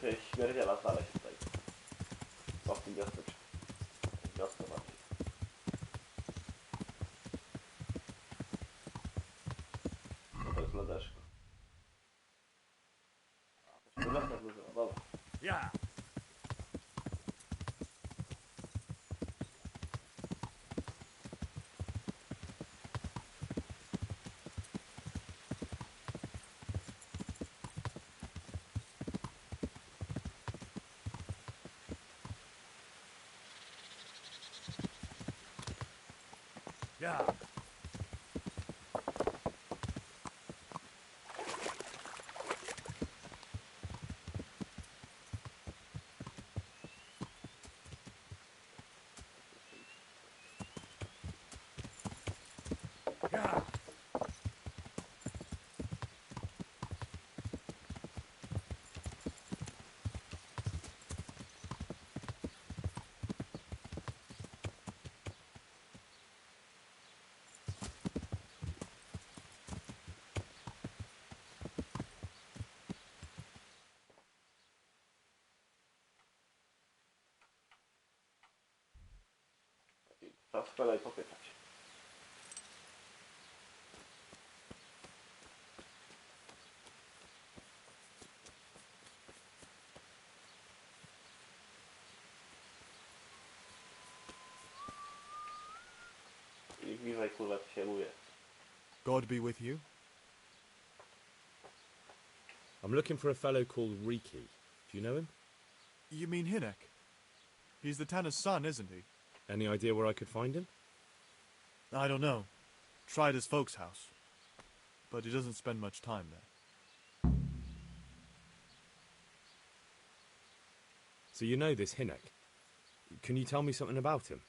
jakiegoś śmierdziela znaleźć tutaj. Co w tym miasteczku? Wiosce bardziej. No to jest lodeszko. A, to się wioska złożyła, dobra. Ja. Ja. Ja. Czas sprzedać popytać. I bliżej kurwa się luje. God be with you. I'm looking for a fellow called Riki. Do you know him? You mean Hinek? He's the Tanner's son, isn't he? Any idea where I could find him? I don't know. Tried his folks' house. But he doesn't spend much time there. So you know this Hinek. Can you tell me something about him?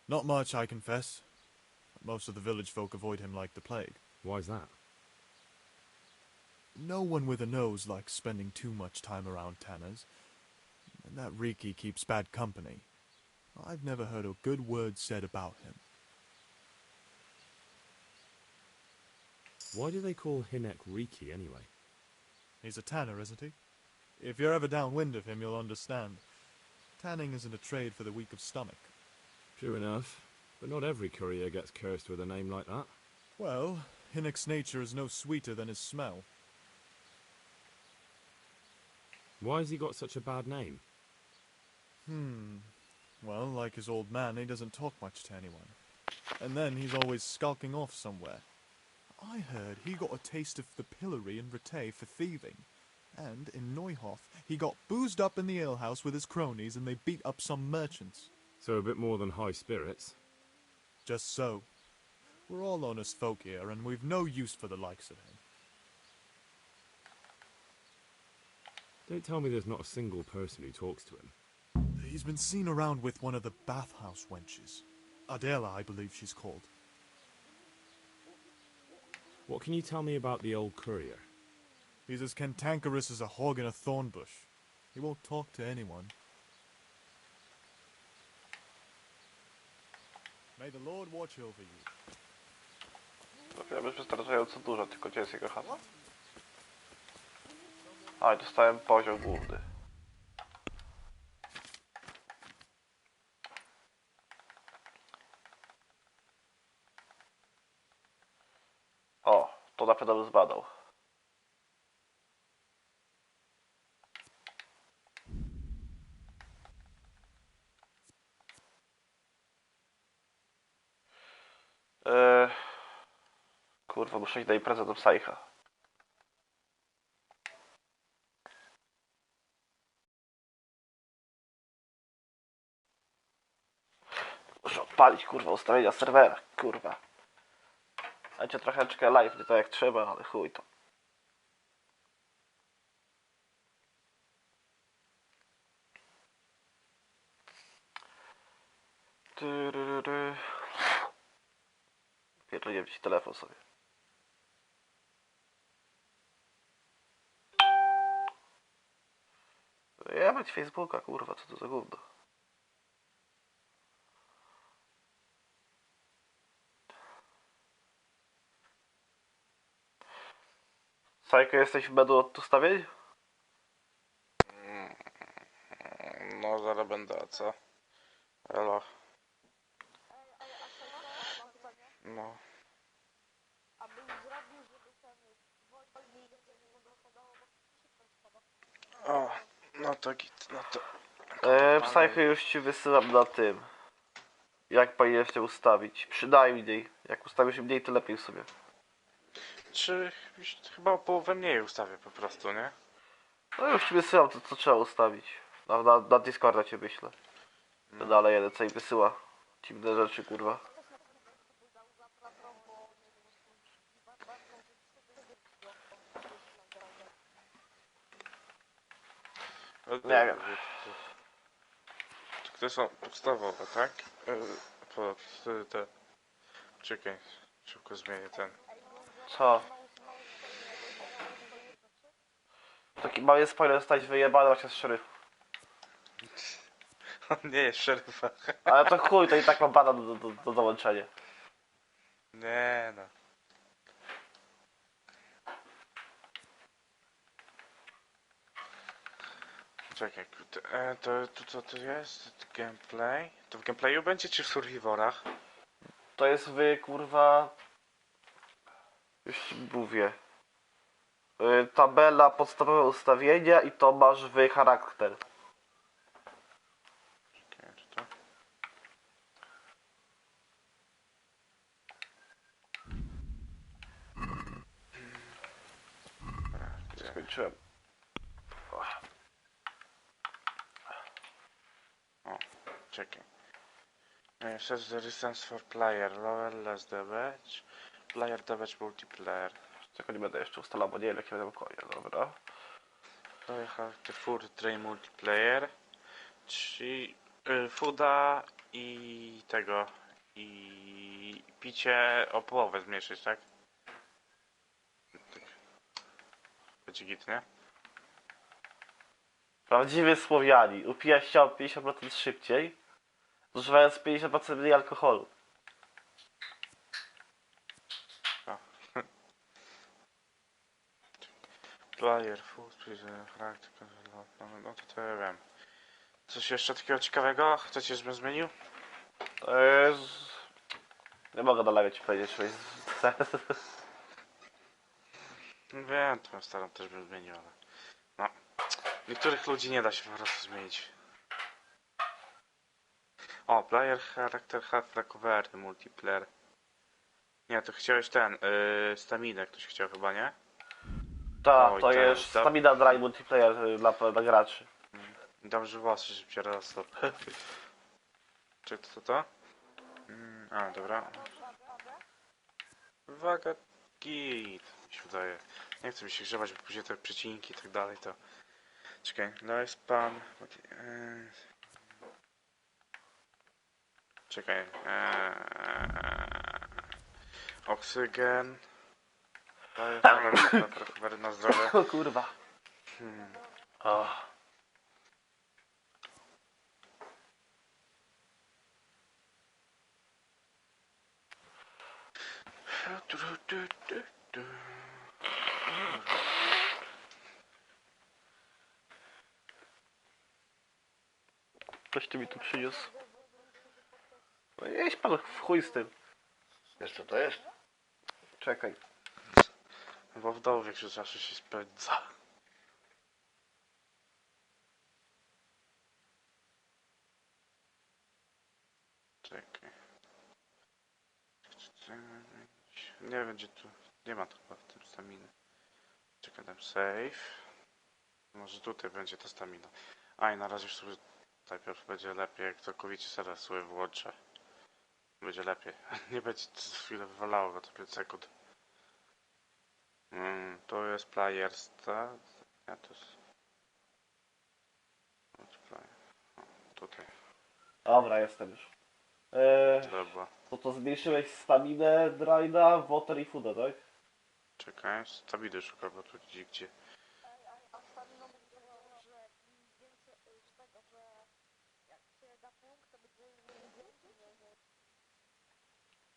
Not much, I confess. Most of the village folk avoid him like the plague. Why's that? No one with a nose likes spending too much time around Tanners. And that Riki keeps bad company. I've never heard a good word said about him. Why do they call Hinek Riki anyway? He's a tanner, isn't he? If you're ever downwind of him, you'll understand. Tanning isn't a trade for the weak of stomach. True enough. But not every courier gets cursed with a name like that. Well, Hinek's nature is no sweeter than his smell. Why has he got such a bad name? Well, like his old man, he doesn't talk much to anyone. And then he's always skulking off somewhere. I heard he got a taste of the pillory in Rete for thieving. And in Neuhof, he got boozed up in the alehouse with his cronies and they beat up some merchants. So a bit more than high spirits. Just so. We're all honest folk here, and we've no use for the likes of him. Don't tell me there's not a single person who talks to him. He's been seen around with one of the bathhouse wenches. Adela, I believe she's called. What can you tell me about the old courier? He's as cantankerous as a hog in a thorn bush. He won't talk to anyone. May the Lord watch over you. Trafiłem już wystarczająco dużo, tylko gdzie jest jego hasło? A, dostałem poziom główny. O, to na pewno bym zbadał. Kurwa, muszę iść na imprezę do Psycha. Muszę odpalić, kurwa, ustawienia serwera, kurwa. Dajcie trochę live, nie tak jak trzeba, ale chuj to. Pierdolę ci telefon sobie. Ja być Facebooka, kurwa, co to za gówno. Sajko, jesteś w menu od ustawień? No, zaraz będę, a co? Elo. No. O, no to git, no to... Psycho już ci wysyłam na tym. Jak powinieneś to ustawić. Przynajmniej. Jak ustawisz mniej, to lepiej sobie. Czy chyba o połowę mniej ustawię po prostu, nie? No już ci wysyłam to, co trzeba ustawić. Na Discorda cię wyślę. To dalej jeden co i wysyła. Dziwne rzeczy, kurwa. Nie wiem. To są podstawowe, tak? Te... Czekaj, szybko zmienię ten. Co? Taki mały spoiler, zostałeś wyjebany właśnie z szeryfu. On nie jest szeryfa. Ale to chuj, to i tak mam bana do dołączenia. Nie no. Czekaj, to co to jest? Gameplay? To w gameplayu będzie czy w survivorach? To jest kurwa... Już ci mówię. Tabela, podstawowe ustawienia i to masz charakter. Czekaj, czy to? Skończyłem. O, czekaj. Set the distance for player, lower, less damage. Player damage multiplayer. Czego nie będę jeszcze ustalał, bo nie wiem jakie będą konie, dobra. Player character food train multiplayer. Czyli fooda i tego. I picie o połowę zmniejszyć, tak? Tak. Będzie git, nie? Prawdziwy Słowianin. Upija się o 50% szybciej, zużywając 50% mniej alkoholu. Player, food, character, no to ja wiem. Coś jeszcze takiego ciekawego? Chcecie, żebym zmienił? To jest... Nie mogę do live'a ci powiedzieć, że jest... Wiem, twoją starą też bym zmienił, ale... No. Niektórych ludzi nie da się po prostu zmienić. O, player, character, half recovery, multiplayer. Nie, to chciałeś ten, staminę ktoś chciał chyba, nie? Tak, Oj, to tak, jest tak. Stamina Dry Multiplayer dla graczy. Dobrze włosy szybciej rosną. Czy to? A, dobra. Uwaga, git, mi się wydaje. Nie chcę mi się grzebać, bo później te przecinki i tak dalej, to... Czekaj, no jest pan... Czekaj, oksygen... To jest recovery na zdrowie. O kurwa. O. Ktoś ty mi tu przyniósł. No jeźdź pan w chuj z tym. Wiesz co to jest? Czekaj. Bo w dołu większość zawsze się spędza. Czekaj. Nie wiem gdzie tu... Nie ma to chyba w tym staminy. Czekaj, dam save. Może tutaj będzie ta stamina. A i na razie już sobie najpierw będzie lepiej, jak całkowicie teraz sobie włączę. Będzie lepiej. Nie będzie to za chwilę wywalało, bo to 5 sekund. To jest player start. Ja to jest... Multiplayer. O, tutaj. Dobra, jestem już. Dobra. To zmniejszyłeś staminę, dryna, water i fooda, tak? Czekaj, stabiny szukam, bo tu gdzie.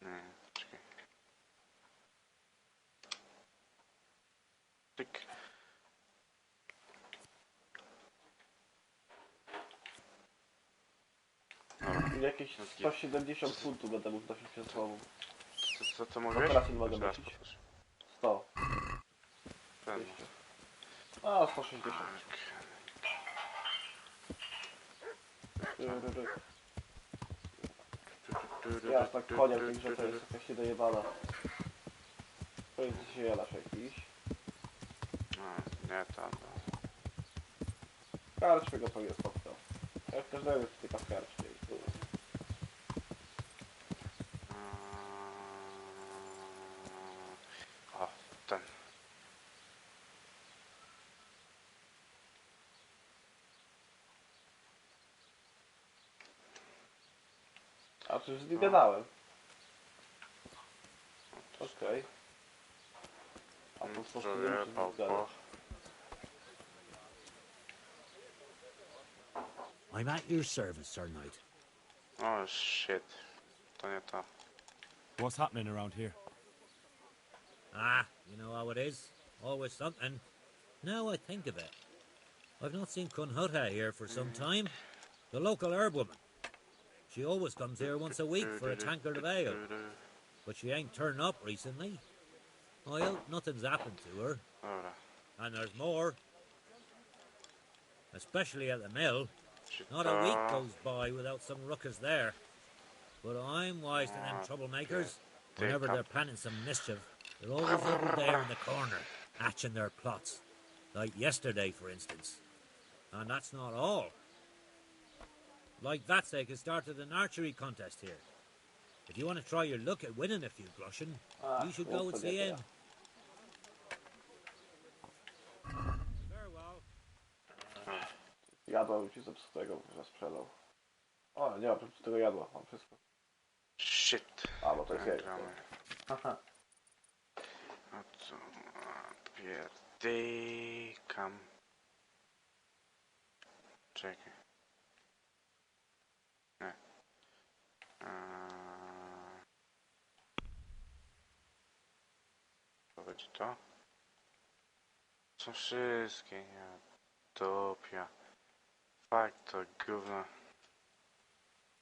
Nie, czekaj. Tyk. Jakieś 170 funtów będę mógł nosić przed sobą. Co to mówisz? teraz nie mogę Jeszcze raz nosić. powtórz. 100. Ten. 200. A, 160. Ja tak koniem w tej grze to jest jakaś niedojebana. To jest zielasz jakiś. Nie tam. Karczmy go pewnie spotkał. Jak każdego tyka w karczmie. O, ten. A przecież z nim gadałem. Okej. A po prostu nie wiem, czy z nim gadać. I'm at your service, Sir Knight. Oh shit. To nie to. What's happening around here? Ah, you know how it is. Always something. Now I think of it, I've not seen Cunhutta here for some time. The local herb-woman. She always comes here once a week for a tankard of ale. But she ain't turned up recently. Well, nothing's happened to her. Dobra. And there's more. Especially at the mill. Czy Not a week goes by without some ruckus there. But I'm wise to them troublemakers. Whenever they're planning some mischief, they're always over there in the corner, hatching their plots. Like yesterday, for instance. And that's not all. Like that, they could started an archery contest here. If you want to try your luck at winning a few groschen, you should go and see him. Farewell. Jadła ci zepsutego, że sprzedał. O, nie mam zepsutego jadła, mam wszystko. Shit. A, bo to jest jajko. Gramy. Haha. A co? Pierdykam. Czekaj. Nie. To będzie to? Są wszystkie, nie. Topia. Fakt to gówno.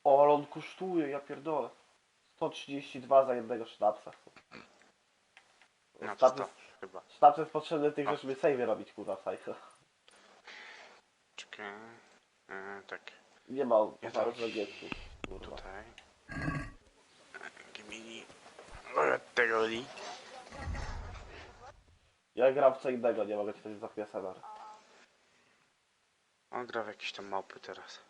O, ale on kosztuje, ja pierdolę. 132 za jednego sznapsa. No to to chyba. Sznaps jest potrzebny tych, żeby save robić, kurwa, psycho. Czekaj. Tak. Nie ma Ja zaraz tak. angielsku, kurwa. Tutaj. Gmini. Tego li. Ja gram w co innego, nie mogę ci coś za PSNR. On gra w jakieś tam małpy teraz.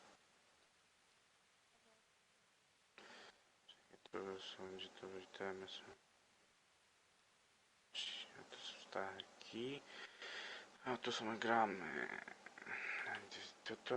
Czekaj, tu są, gdzie to itemy są. A tu są taki. A tu są gramy. To.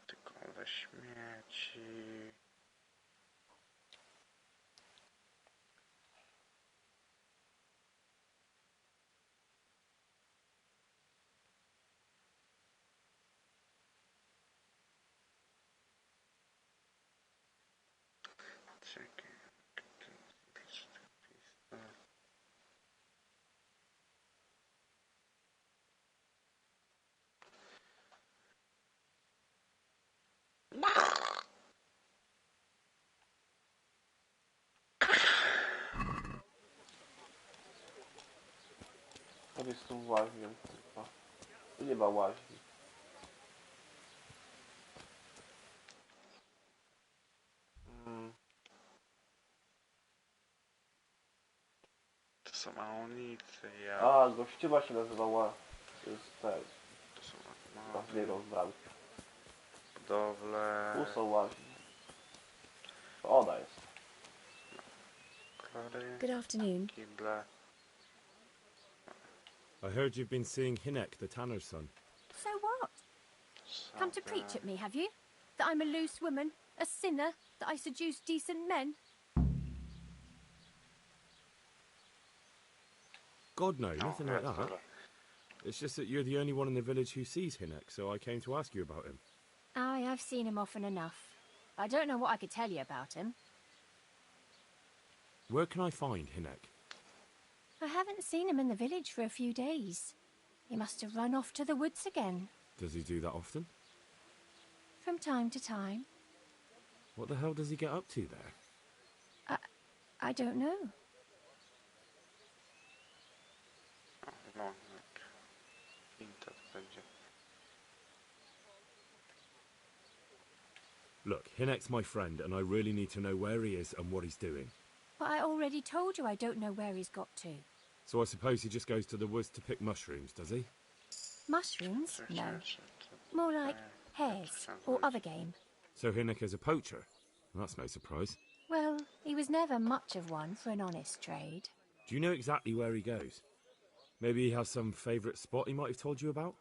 Tylko we śmieci. Czekaj. To jest tu łaźnią, kurwa. Tu nie ma łaźni. To są amunice, ja. A, gościma się nazywała. To jest ten. To są Ważniejszą z bramki. budowle. Tu są łaźni. To ona jest. Klary, Good afternoon. kible. I heard you've been seeing Hinek, the tanner's son. So what? Come to preach at me, have you? That I'm a loose woman, a sinner, that I seduce decent men? God, no, nothing like that. Dobra. It's just that you're the only one in the village who sees Hinek, so I came to ask you about him. Aye, I've seen him often enough. I don't know what I could tell you about him. Where can I find Hinek? I haven't seen him in the village for a few days. He must have run off to the woods again. Does he do that often? From time to time. What the hell does he get up to there? I don't know. No, jak Inta to będzie. Look, Hinek's my friend, and I really need to know where he is and what he's doing. But I already told you I don't know where he's got to. So I suppose he just goes to the woods to pick mushrooms, does he? Mushrooms? No. More like hares or other game. So Hinek is a poacher? That's no surprise. Well, he was never much of one for an honest trade. Do you know exactly where he goes? Maybe he has some favourite spot he might have told you about?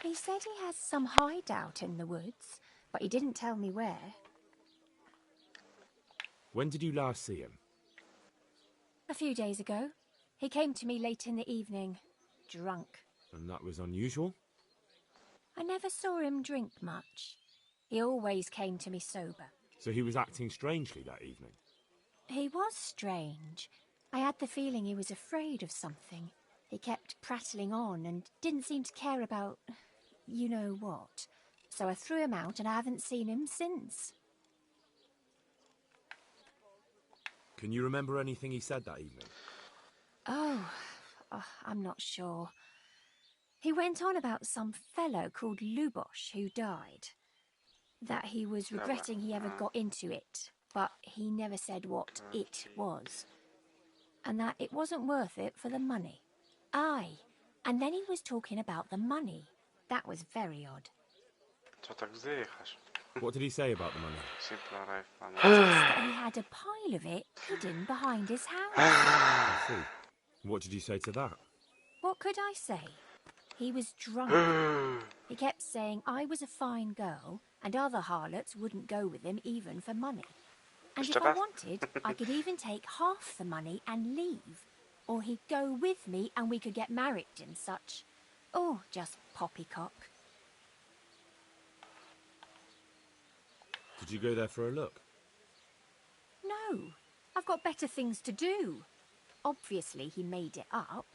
He said he has some hideout in the woods, but he didn't tell me where. When did you last see him? A few days ago. He came to me late in the evening, drunk. And that was unusual? I never saw him drink much. He always came to me sober. So he was acting strangely that evening? He was strange. I had the feeling he was afraid of something. He kept prattling on and didn't seem to care about you know what. So I threw him out and I haven't seen him since. Can you remember anything he said that evening? Oh, I'm not sure. He went on about some fellow called Lubosh who died. That he was regretting he ever got into it, but he never said what it was. And that it wasn't worth it for the money. Aye, and then he was talking about the money. That was very odd. Co tak zdychasz? What did he say about the money? Simple life, man. That he had a pile of it hidden behind his house. I see. What did you say to that? What could I say? He was drunk. He kept saying I was a fine girl and other harlots wouldn't go with him even for money. And if I wanted, I could even take half the money and leave. Or he'd go with me and we could get married and such. Oh, just poppycock. Did you go there for a look? No, I've got better things to do. Obviously he made it up.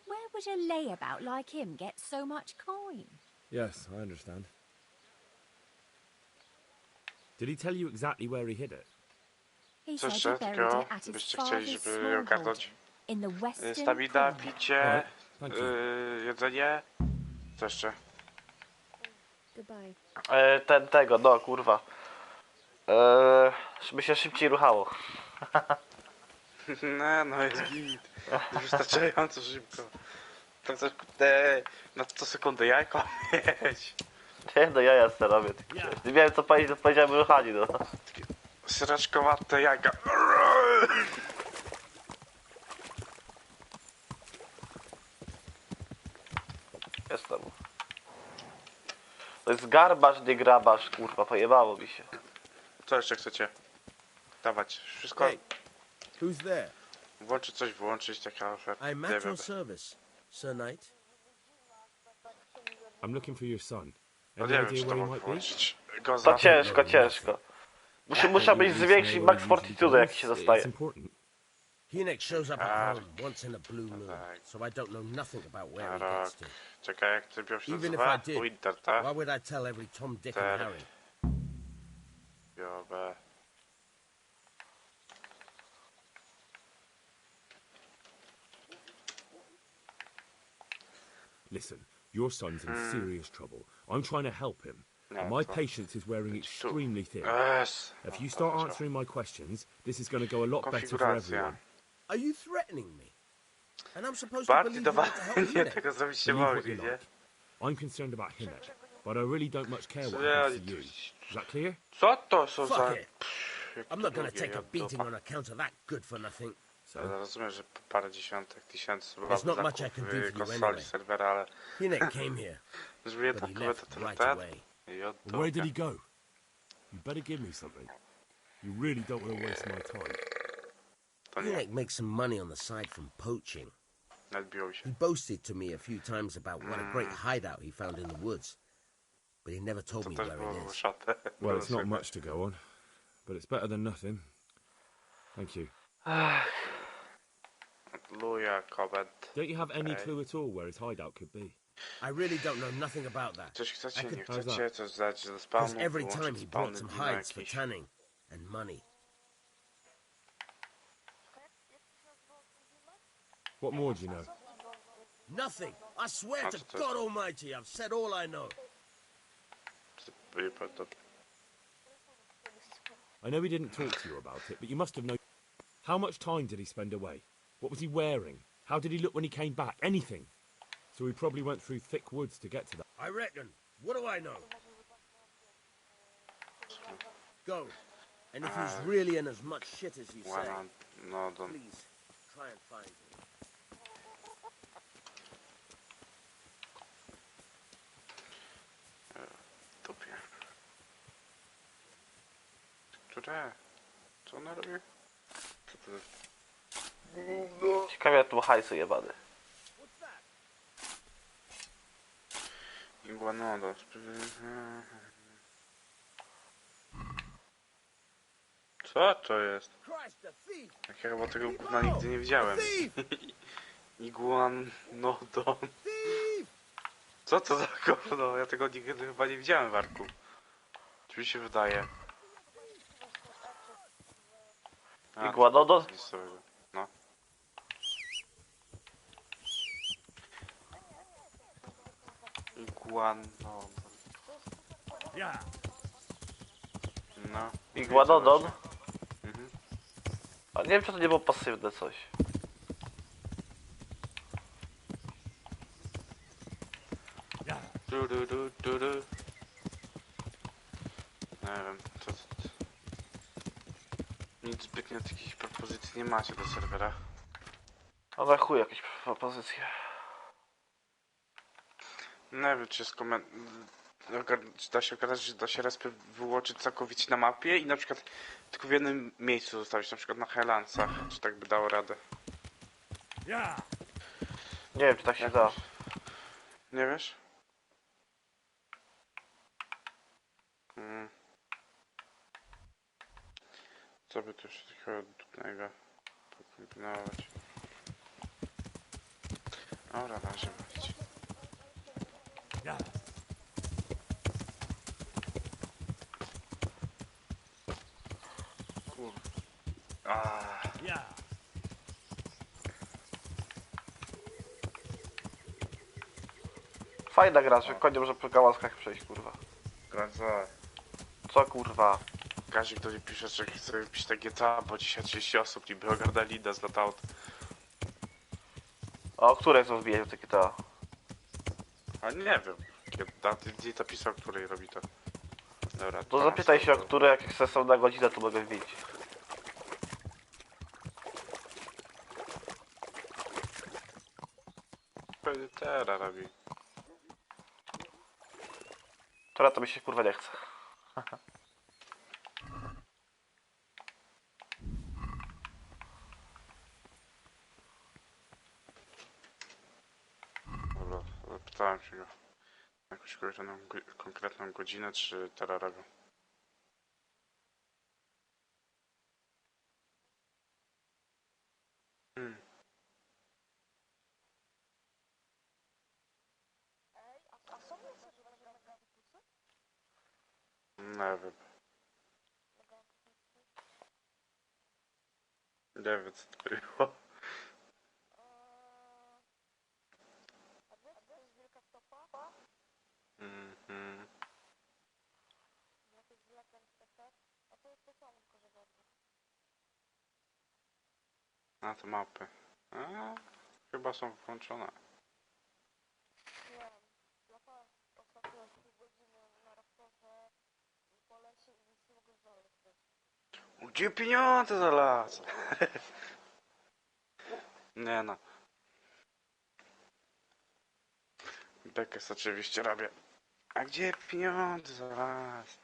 Where would a layabout like him get so much coin? Yes, I understand. Did he tell you exactly where he hid it? He Co said he jeszcze buried takiego it at his byście chcieli, father's żeby smallholder ogarnąć? in the western Stamina, corner. picie, Alright, thank you. jedzenie. Co jeszcze? Goodbye. Tego, no kurwa. Żeby się szybciej ruchało. No jest git. Wystarczająco szybko. Tak coś na co sekundę jajko mieć. Nie, no ja sobie robię. Nie miałem co powiedzieć, to powiedziałem ruchani, no. Sraczkowate jajka. Jestem. To jest garbasz, nie grabasz, kurwa, pojebało mi się. Co jeszcze chcecie? Dawać. Wszystko. Hey, who's there? Włączyć coś, wyłączyć, taka oferta. I'm at your service, Sir Knight. I'm looking for your son. No Any nie wiem, idea czy to where he mogę might be? włączyć. Go To za. ciężko, ciężko. Musiałbyś zwiększyć max fortitude, jaki się It's dostaje. important. Hinek shows up at home once in a blue moon, tak. so I don't know nothing about where he Rok. gets to. Czekaj, jak ty się Even if nazywa? I did, Winter, tak? Why would I tell every Tom, Dick, and Ter- Harry? Biobę. Listen, your son's in serious trouble. I'm trying to help him. No, And my to- patience is wearing extremely thin. Yes. If you start answering my questions, this is going to go a lot better for Konfiguracja. everyone. Are you threatening me? And I'm supposed to Bardziej believe you to help dowalenie Hinek? tego zrobić się Believe what woli, you nie? like. I'm concerned about Hinek, but I really don't much care what Yeah, happens to you. Is that clear? Co to są Fuck za... it. I'm not going to take a beating on account of that good for nothing. So, Ja rozumiem, że parę dziesiątek tysięcy There's not much I zakup can do for you konsoli, anyway. serwera, ale Hinek came here, żeby but tak he kobietę left to right ten away. i od where did he go? You better give me something. You really don't want to waste my time. To nie. Hinek makes some money on the side from poaching. Nadbiło się. He boasted to me a few times about what a great hideout he found in the woods, but he never told To me też where było it is. szatę. Well, it's not much to go on, but it's better than nothing. Thank you. Luja, Kobet. Don't you have any Okay. clue at all where his hideout could be? I really don't know nothing about that. Coś chcecie, nie How's chcecie, coś dać do Because spawnu, every time wyłączyć he brought spawny some dni hides for jakieś. tanning and money. What more do you know? Nothing. I swear Ah, to so- God Almighty, I've said all I know. I know he didn't talk to you about it, but you must have known. How much time did he spend away? What was he wearing? How did he look when he came back? Anything. So he probably went through thick woods to get to that. I reckon. What do I know? Go. And if he's really in as much shit as you say, Ładna, no do... please try and find him. Dupie. Które? Co ona robi? Co to jest? Ciekawie tu hajsu jebany. Iguanodo. Co to jest? Christ, a thief! Ja chyba tego gówna nigdy nie widziałem. Iguanodon. Co to za gówno? Ja tego nigdy chyba nie widziałem w Arku. Czy mi się wydaje? Iguanodon? Nic sobie. No. Iguanodon. Yeah. No. Iguanodon? Mhm. A nie wiem, czy to nie było pasywne coś. Du, du, du, du, du. Nie wiem, co... Nic zbytnio takich propozycji nie macie do serwera. A na chuj jakieś propozycje. Nie wiem, czy jest czy da się okazać, że da się respy wyłączyć całkowicie na mapie i na przykład tylko w jednym miejscu zostawić, na przykład na Highlandsach, czy tak by dało radę. Yeah. Nie wiem, czy tak się da. Nie wiesz? Hmm. Co by tu jeszcze takiego dupnego pokombinować? Dobra, na razie być. Yeah. Yeah. Fajna gra, że konie może po gałązkach przejść, kurwa. Grandza. Co kurwa? Każdy, kto mi pisze, że chce wpić te GTA, bo dzisiaj 30 osób niby ogarnęli nas na taut. A o której są wbijać w takie ta? A nie wiem. Gdzie to pisał, której robi to. Dobra, To zapytaj się, o które, jak chce są na godzinę, to mogę wbić. Pewnie teraz robi. Teraz to mi się kurwa nie chce. Dobra, pytałem się go. Na jakąś konkretną godzinę, czy teraz robią. Nie wiem. Nie wiem, co to było. Mhm. Na te mapy. A, chyba są włączone. Gdzie pieniądze za las? Nie no. Bekes oczywiście robię. A gdzie pieniądze za las?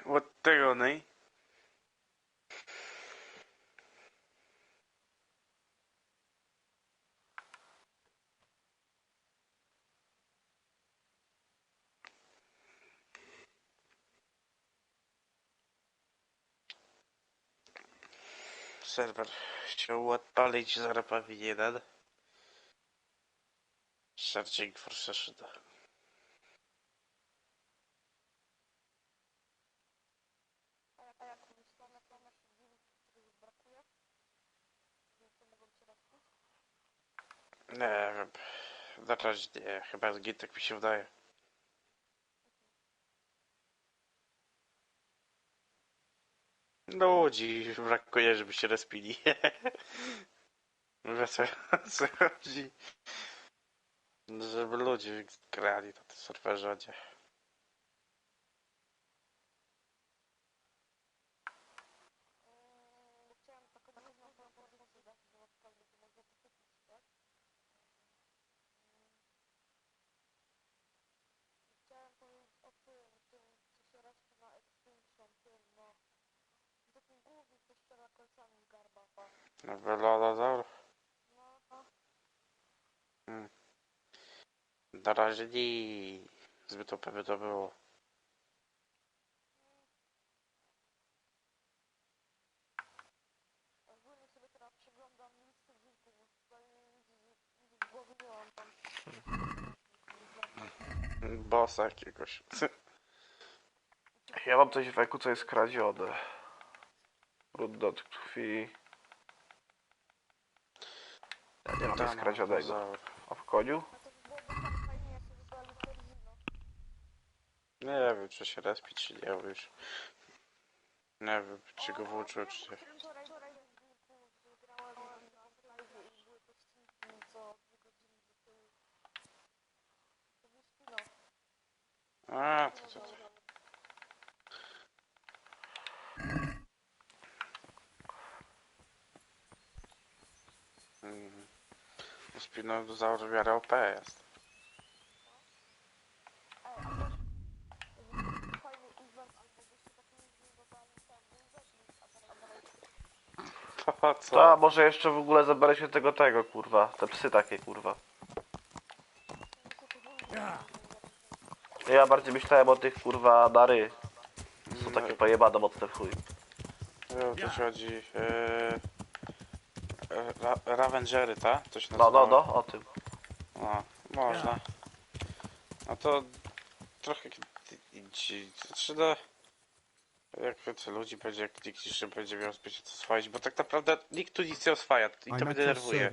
Od tego, nej. serwer chciał odpalić, zaraz powinien. Searching for session. Nie wiem. Na razie nie, chyba z tak mi się wydaje. Ludzi brakuje, żeby się respili. Wiesz co chodzi? Żeby ludzie grali na tym serwerze, nie. No wygląda dobrze. Na razie nie. Zbyt OP by to było. Bossa jakiegoś. Ja mam coś w eku, co jest kradzione. Brud do krwi. Ja nie mam nic kradzionego. A w koniu? Nie wiem, czy się respić, czy nie, już. Nie wiem, czy go włączyłem, czy nie. A, to. Spinozaur w miarę OP jest. To co? To, a może jeszcze w ogóle zabraliśmy tego, kurwa. Te psy takie, kurwa. Ja bardziej myślałem o tych, kurwa, dary. Są takie pojebane mocne w chuj. O to ci chodzi. Ravengery, tak? To się No, nazywa. o tym. No, można. No to trochę znaczy no, jak więcej ludzi będzie, jak nikt jeszcze będzie miał zbyt co oswajać, bo tak naprawdę nikt tu nic nie oswaja i to mnie denerwuje.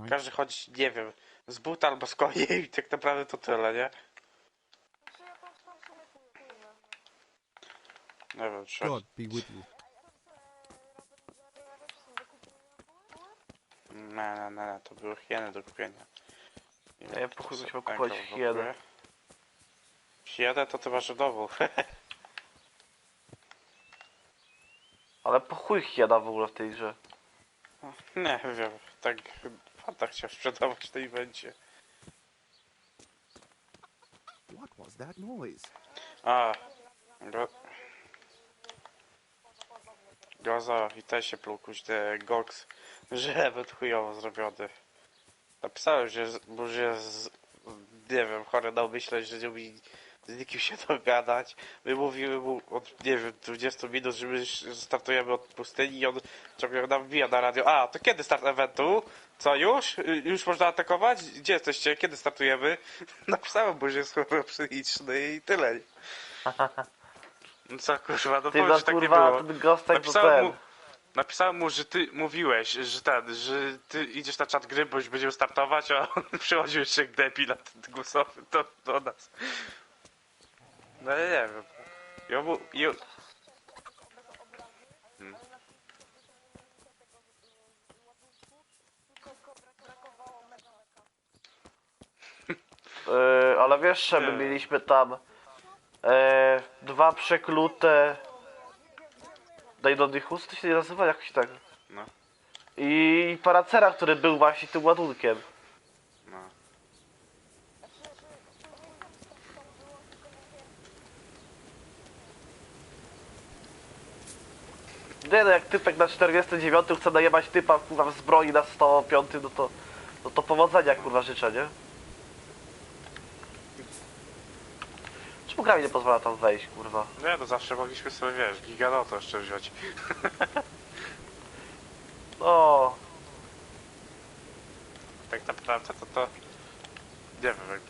Każdy chodzi, nie wiem, z buta albo z konia i tak naprawdę to tyle, nie? Nie wiem, czy... God be with you. Nie, to były hieny do kupienia. Nie, po chuj musimy kupować hienę. Hienę to ty masz w domu. Ale po chuj hiena w ogóle w tej grze. Nie wiem, tak Fanta chciał sprzedawać w tej evencie. What was that noise? A, Goza i też się plukuć te Gox, że event chujowo zrobiony. Napisałem, że może jest, nie wiem, chory na myśleć, że nie umie z nikim się dogadać. My mówimy mu od, nie wiem, 20 minut, że my startujemy od pustyni i on ciągle nam wbija na radio. A, to kiedy start eventu? Co, już? Już można atakować? Gdzie jesteście? Kiedy startujemy? Napisałem mu, że jest choroba psychiczny i tyle. No co, kurwa, no Ty powiedz, no że tak nie kurwa, było. ten gostek to ten. Napisałem mu, że ty mówiłeś, że ty idziesz na czat gry, bo już będziemy startować, a on przychodził jeszcze jak debil na ten głosowy do nas. No ja nie wiem. Ale wiesz, że my mieliśmy tam 2 przeklute Deinonychus, to się nie nazywa jakoś tak. No. I Paracera, który był właśnie tym ładunkiem. No. Nie no, jak typek na 49 chce najebać typa kurwa w zbroi na 105, no to powodzenia kurwa życzę, nie? Czemu gra mi nie pozwala tam wejść, kurwa? Nie, no zawsze mogliśmy sobie, wiesz, Giganoto jeszcze wziąć. No, Tak naprawdę to nie wiem jak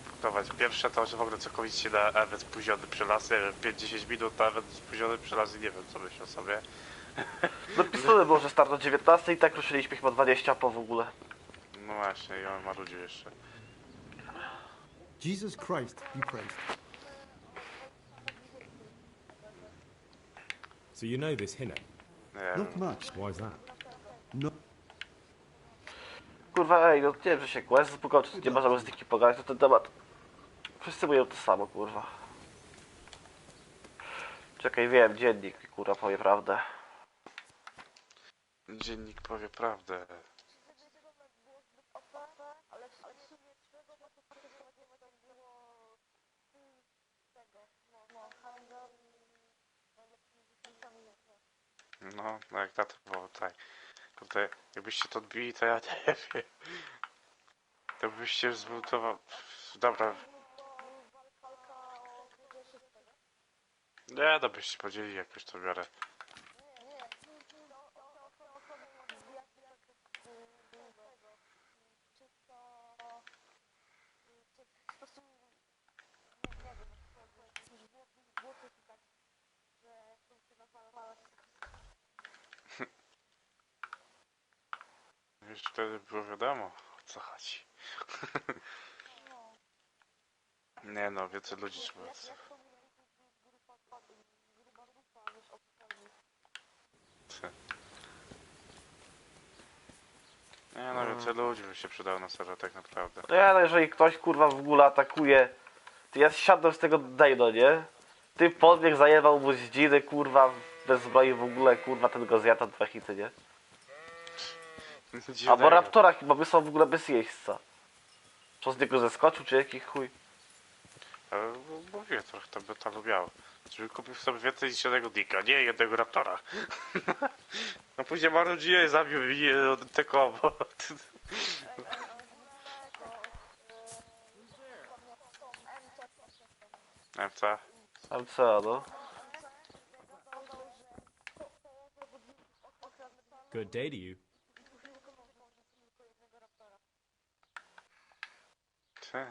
punktować. Pierwsze to, że w ogóle całkowicie na event spóźniony przelaz, nie wiem, 5-10 minut na event spóźniony przelaz i nie wiem co myślę sobie. napisane było, że start o 19 i tak ruszyliśmy chyba 20 po w ogóle. No właśnie, i on marudził jeszcze. Jesus Christ be praised. So you know this Hinne? Nie Not wiem. much. Why's that? No. Kurwa, ej, no nie wiem, że się quest zbugał, czy nie możemy z nimi pogadać na ten temat. Wszyscy mówią to samo, kurwa. Czekaj, wiem, dziennik mi kurwa powie prawdę. Dziennik powie prawdę. No jak na to było, tak. Kurde, jakbyście to odbili, to ja nie wiem. To byście zbudował... Dobra. Nie, no byście podzielili jakoś to biorę. Już wtedy było wiadomo, o co chodzi. Nie no, więcej ludzi trzeba... Nie no, więcej ludzi by się przydało na serwer tak naprawdę. Nie, no jeżeli ktoś kurwa w ogóle atakuje, to ja siadłem z tego Dejno, nie? Ty podbieg zajebał mu z dziny, kurwa, bez zbroi w ogóle, kurwa, ten go zjadł na 2 hity, nie? Albo Raptora chyba wysłał w ogóle bez jeźdźca. Co z niego zeskoczył, czy jaki chuj? Mówię, trochę to by to lubiało. Żeby kupił sobie więcej niż jednego Dicka, nie jednego Raptora. No później marudziłem i zabił mnie te kombo. MC? Tam co, no? Good day to you. Ty.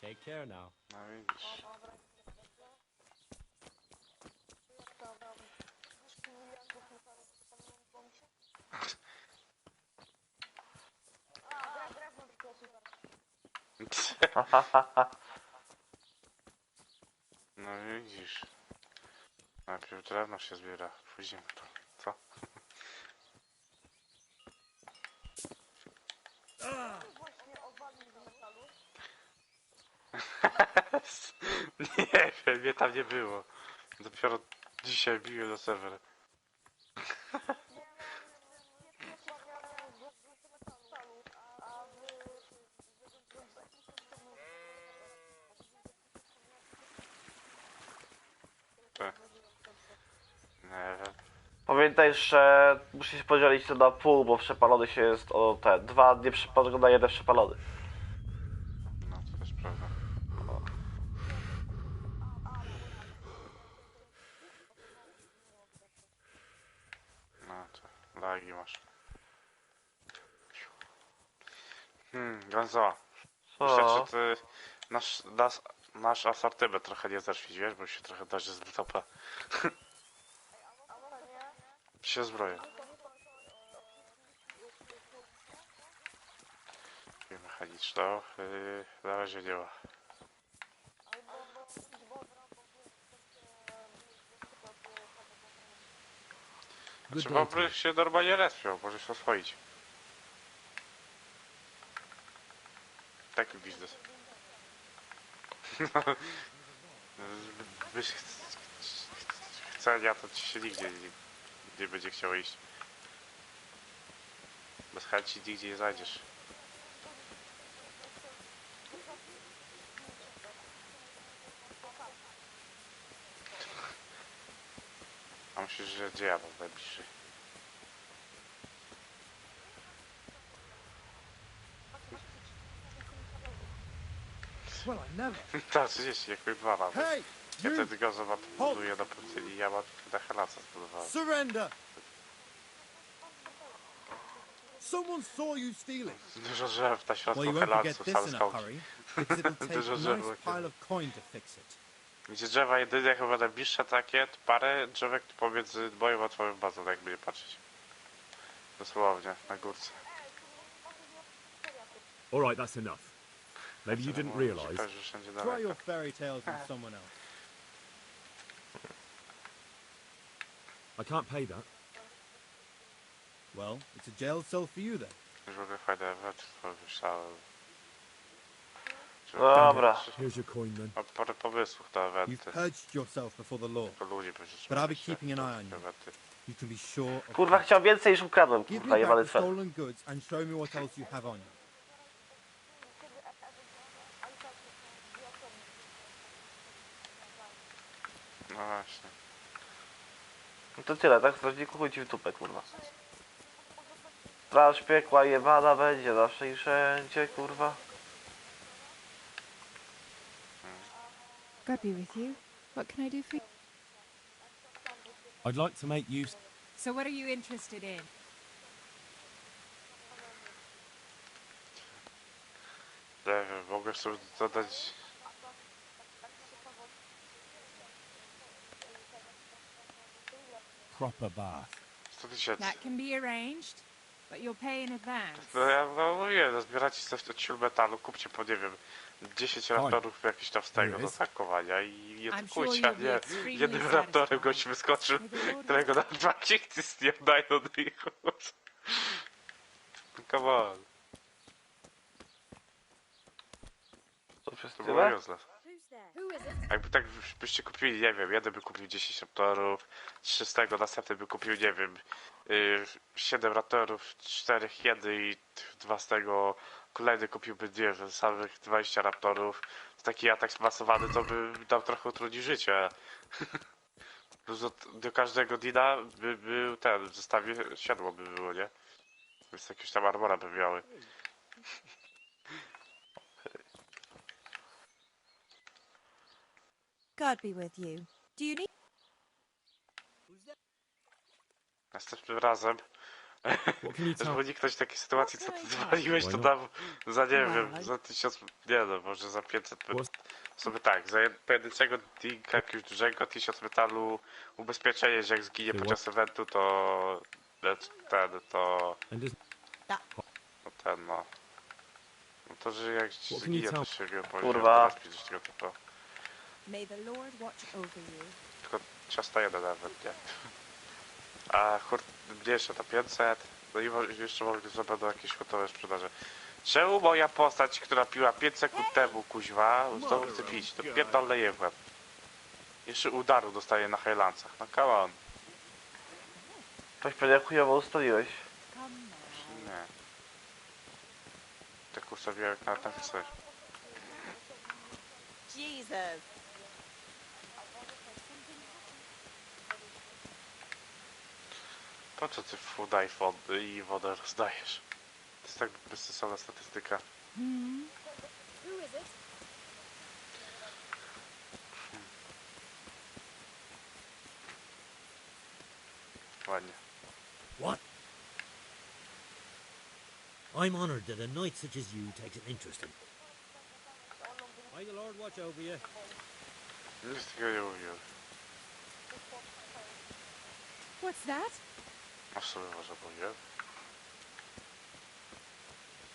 Take care now. No widzisz. No widzisz. Najpierw drewno się zbiera, później to. Co? Nie wiem, mnie tam nie było. Dopiero dzisiaj biłem do serwera. Nie wiem. Pamiętaj, że musi się podzielić to na pół, bo przepalony się jest o te 2 dni przepalony na 1 przepalony. No to też prawda. No to lagi masz. Gonzo. Myślę, Co? że ty nasz asortyment trochę nie zeszli, wiesz, bo się trochę darzy z topa. się zbroję. Mechaniczną, na razie nie ma. Trzeba by się normalnie respią, możesz oswoić. Taki biznes. Byś chcenia, to ci się nigdzie nie będzie chciało iść. Bez chęci nigdzie nie zajdziesz. A myślisz, że gdzie jadą najbliższy? Well, I never. Tak, 30, jak my dwa mamy. Hey! Ja wtedy go buduję do pustyni, ja mam trochę laca zbudowałem. Surrender! Someone saw you stealing. Dużo drzew na środku Well, you won't forget Helansów, this same in a skałki. hurry, because it'll take Dużo a drzew nice takie. pile of coin to fix it. Gdzie drzewa jedynie chyba najbliższe takie, to parę drzewek pomiędzy moją a twoją bazą, jakby nie patrzeć. Dosłownie, na górce. All right, that's enough. Maybe you didn't realise. Że wszędzie Try daleko. your fairy tales on someone else. I can't pay that. Well, it's a jail cell for you then. Już w ogóle fajne eventy pomyślałem. Dobra. Here's your coin then. Mam parę pomysłów na You've eventy. purged yourself before the law. To ludzi będzie But I'll be keeping an eye on you. eventy. You can be sure of Kurwa, that. chciał więcej niż ukradłem, Give kurwa, me jebany back the cel. stolen goods and show me what else you have on you. No właśnie. No to tyle, tak? Strażniku chuj ci w dupę, kurwa. Straż piekła jebana będzie zawsze i wszędzie, kurwa. God be with you. What can I do for you? I'd like to make use. So what are you interested in? Nie wiem, mogę sobie dodać... Proper bath. 100 000. That can be arranged, but you'll pay in advance. No ja mówię, zbieracie coś od sił metalu, kupcie po, nie wiem, 10 raptorów jakiś tam z tego do tankowania i je I'm kupujcie, sure a you'll be nie extremely jednym raptorem satisfied. gość wyskoczył, May the Lord którego na 2 hity zdjął do nich. Come on, To przez to było tyle? useless. Jakby tak byście kupili, nie wiem, jeden by kupił 10 raptorów, 3 z tego, następny by kupił, nie wiem, 7 raptorów, 4 jedy i 2 z tego, kolejny kupiłby, nie wiem, samych 20 raptorów. Taki atak zmasowany to by dał trochę utrudnić życie. Plus do każdego dina by był ten, w zestawie siodło by było, nie? Więc jakieś tam armora by miały. God be with you. Do you need... Następnym razem, What can you żeby tell? uniknąć takiej sytuacji, co ty zwaliłeś, to dam za, nie wiem, za 1000, nie no, może za 500, sobie tak, za pojedynczego dinka jakiegoś dużego, 1000 metalu, ubezpieczenie, że jak zginie podczas eventu, to to And does no ten, no. No to, że jak What can you zginie, to tell- się go Kurwa. powiedzieć tego typu. May the Lord watch over you. Tylko ciasta jeden nawet, nie? A mniejsze to 500, no i jeszcze mogę będą jakieś gotowe sprzedaże. Czemu moja postać, która piła 5 sekund temu, kuźwa, znowu chce pić? To pierdolę je w łeb. Jeszcze udaru dostaje na Highlandsach, no come on. Coś pewnie chujowo ustaliłeś. Nie. Tak ustawiłem jak na chcesz. Jesus. Po co ty daj wody i wodę rozdajesz? To jest tak bezsensowna statystyka. Ładnie. What? I'm honored that a knight such as you takes an interest in. May the Lord watch over you. Nic takiego nie mówiłem. What's that? Masz sobie może mówiłem.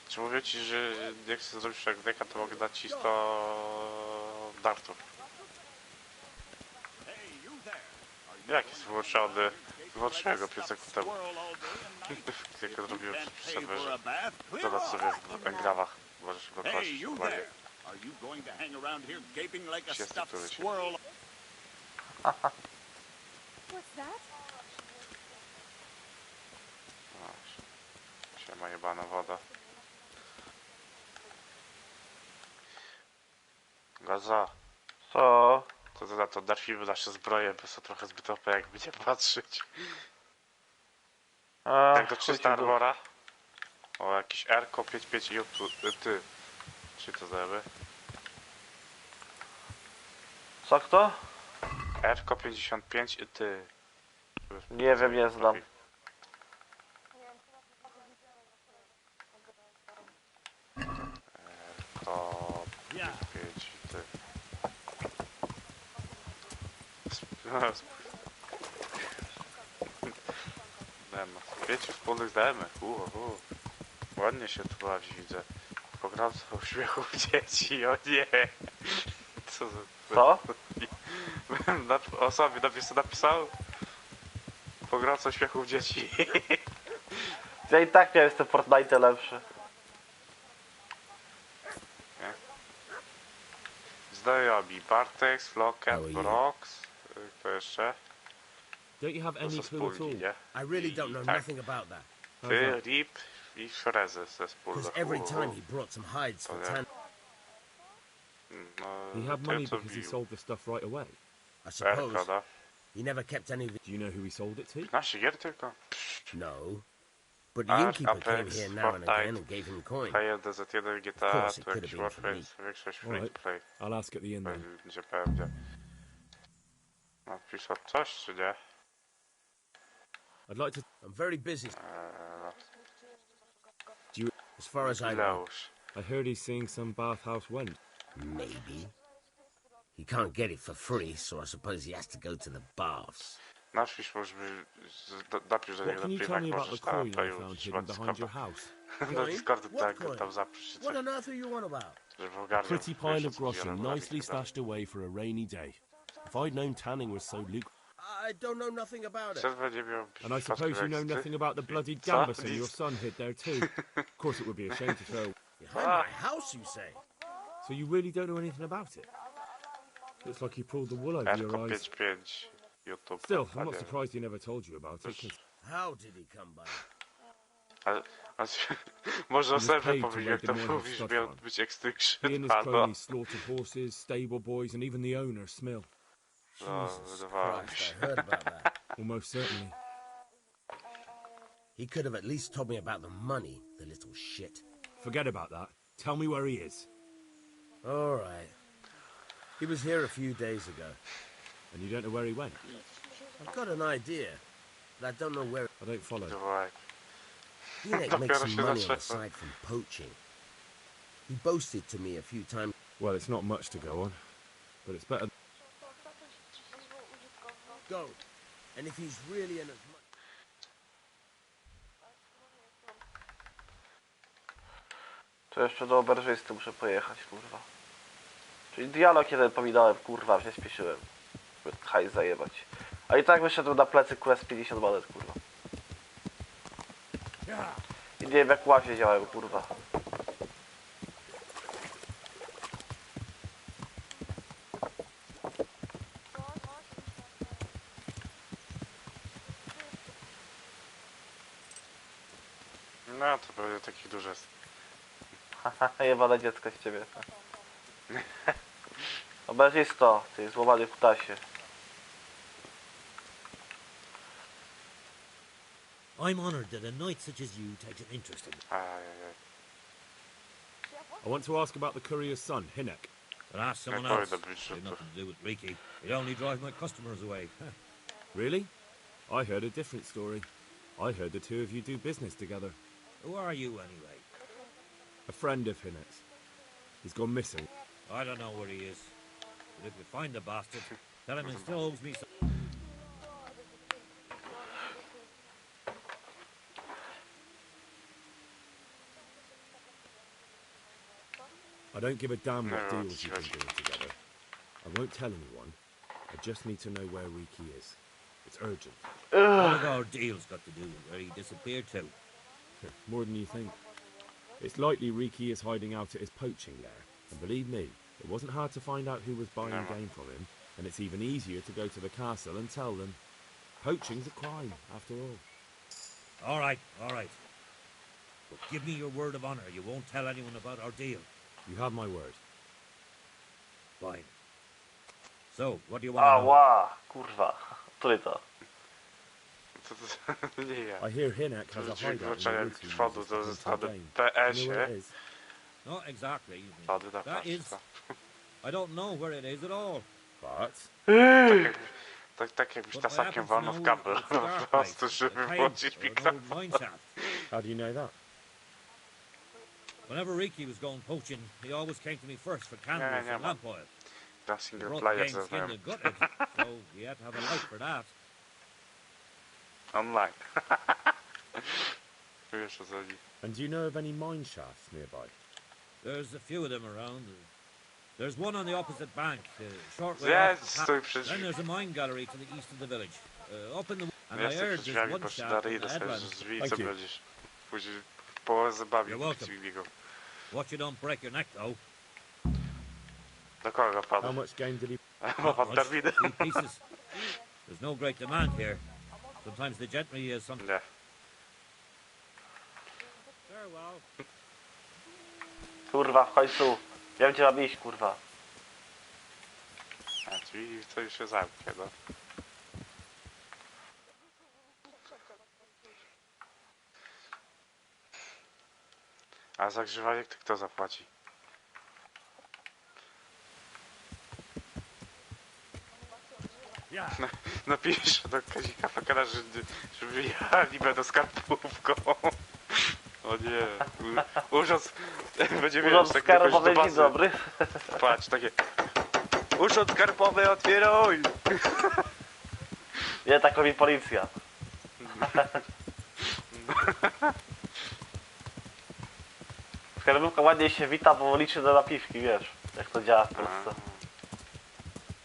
Czy mówię ci, że jak chcę zrobić jak deka, to mogę dać ci 100 dartów. Jak jest wyłączony? Wyłączyłem go 5 sekund temu. Jak go zrobiłem przy serwerze. Zobacz sobie w engrawach. Możesz go prosić normalnie. Are you going to hang around here gaping like a Siesty stuffed któryś. squirrel? What's that? Siema jebana woda. Gaza. Co? To za to darfimy nasze zbroje, bo są trochę zbyt OP, jakby nie patrzeć. A, Jak do 300 armora. O, jakiś Erko 55 i ty. Czy to zajemy? Co kto? Erko 55 i ty. Nie wiem, nie znam. Erko 55 i ty. Wiecie, wspólnych znajomych. Ładnie się tu bawi, widzę. Program z uśmiechów dzieci, o nie. Co za... Co? O sobie napisał? Program z uśmiechów dzieci. Ja i tak miałem ten Fortnite lepszy. Znajomi. Bartek, Flocket, Brox. Kto jeszcze? Don't you have To any są clue at wspólni, all? nie? I really don't know Tak. nothing about that. Ty, Rip i Freze ze wspólnych. Because every time he brought some hides for tan. He had money because he sold the stuff right away. I suppose. He never kept any of it. Do you know who he sold it to? 15 gier tylko. No. But the innkeeper came here now and again and gave him coin. H1, DZ1, GTA, tu jakiś Warface, większość free to play. I'll ask at the inn then. Będzie pewnie. Napisał coś, czy nie? I'd like to... I'm very busy. Do you... As far as I know. I heard he's seeing some bathhouse wench. Maybe. He can't get it for free, so I suppose he has to go to the baths. Napisz, możemy... Napisz do niego What can you na tell me privach, about the możesz coin tam I found hidden behind your house? do Discordu tak, tam zapisz What on earth are you on about? żeby A ogarniał. pretty pile of co ci groschen, robią, nicely i tak dalej. stashed away for a rainy day. If I'd known tanning was so lucrative... I don't know nothing about it. Przed będzie miał And I suppose you know nothing about the bloody Co? gambus your son hid there too. Of course it would be a shame to throw... Behind my house, you say? So you really don't know anything about it? Looks like he pulled the wool over your Erko eyes. 55 YouTube. Still, I'm not surprised he never told you about it. 'Cause How did he come by? Może o He was sobie paid to powiedzieć, raid jak to the morning mówisz, stud miał farm. być he Extinction. and his cronies slaughtered horses, stable boys, and even the owner, Smill. Jesus wydawało mi Christ, się. I heard about that. Almost certainly. He could have at least told me about the money, the little shit. Forget about that. Tell me where he is. All right. He was here a few days ago. And you don't know where he went? I've got an idea, but I don't know where. I don't follow. Hinek makes some money on the side from poaching. He boasted to me a few times. Well, it's not much to go on, but it's better. Go. And if he's really in as much... To jeszcze do oberżysty muszę pojechać, kurwa. Czyli dialog jeden pominąłem, kurwa, się śpieszyłem. Żeby hajs zajebać. A i tak wyszedłem na plecy, kurwa, z 50 monet, kurwa. I nie wiem, jak łazie działają, kurwa. No to pewnie takich dużo jest. Haha, jebane dziecko z ciebie. Oberżysto, ty złamany kutasie. I'm honoured that a knight such as you takes an interest in me. I want to ask about the courier's son, Hinek. But ask someone Yeah, else. probably It's should nothing to do with Riki. It only drives my customers away. Really? I heard a different story. I heard the two of you do business together. Who are you, anyway? A friend of Hinek's. He's gone missing. I don't know where he is. But if we find the bastard, tell him he still owes me some... I don't give a damn what No, deals you've been doing together. I won't tell anyone. I just need to know where Riki is. It's urgent. What have our deals got to do with where he disappeared to? More than you think. It's likely Riki is hiding out at his poaching lair. And believe me, it wasn't hard to find out who was buying game from him. And it's even easier to go to the castle and tell them. Poaching's a crime, after all. All right. But give me your word of honour you won't tell anyone about our deal. You have my word. Fine. So, what do you want to know? Ała, kurwa. Który to? Nie ja. I hear Hinek has a Dźwięk hideout in the włączania woods he mikrofodu uses do to hunt zasady for game. Do you know where PS-ie. it is? Not exactly. Wtedy na That is... paczce. I don't know where it is at all. But... Tak jakbyś But my tasakiem apples walnął w know kabel. it's a dark Po place, prostu, żeby a cave włączyć or an old mikrofon. mine shaft. How do you know that? Whenever Riki was going poaching, he always came to me first for candles nie and mam. lamp oil. Na He single brought the player game skinned zaznałem. and gutted, so he had to have a light for that. Online. Wiesz o co chodzi. And do you know of any mine shafts nearby? There's a few of them around. There's one on the opposite bank, short way off Zjedź, the stój path. przy Then drzwi. there's a mine gallery to the east of the village. Up in the... And I Jestem heard przy there's drzwiami, one bo się shaft dalej in the idę sobie headland. z drzwi i Thank co you. będziesz. Później w połowę zabawi, You're welcome. ci biegał. Watch you don't break your neck, though. Do kogo How padł? much game did he... Bo pan Much. terminy. 3 pieces. There's no great demand here. Sometimes the gentry is some... Nie. Farewell. Kurwa, w końcu. Wiem gdzie mam iść, kurwa. A drzwi to już się zamknie, no. A za grzewanie to kto zapłaci? Napiszę do Kazika Fakara, żeby jechali będą skarbówką. O nie. Urząd... Będzie wiesz, Urząd tak skarbowy, do dzień dobry. Patrz, takie... Urząd skarbowy, otwieraj! Nie, tak robi policja. Skarbówka ładnie się wita, bo liczy do napiwki, wiesz. Jak to działa w Polsce.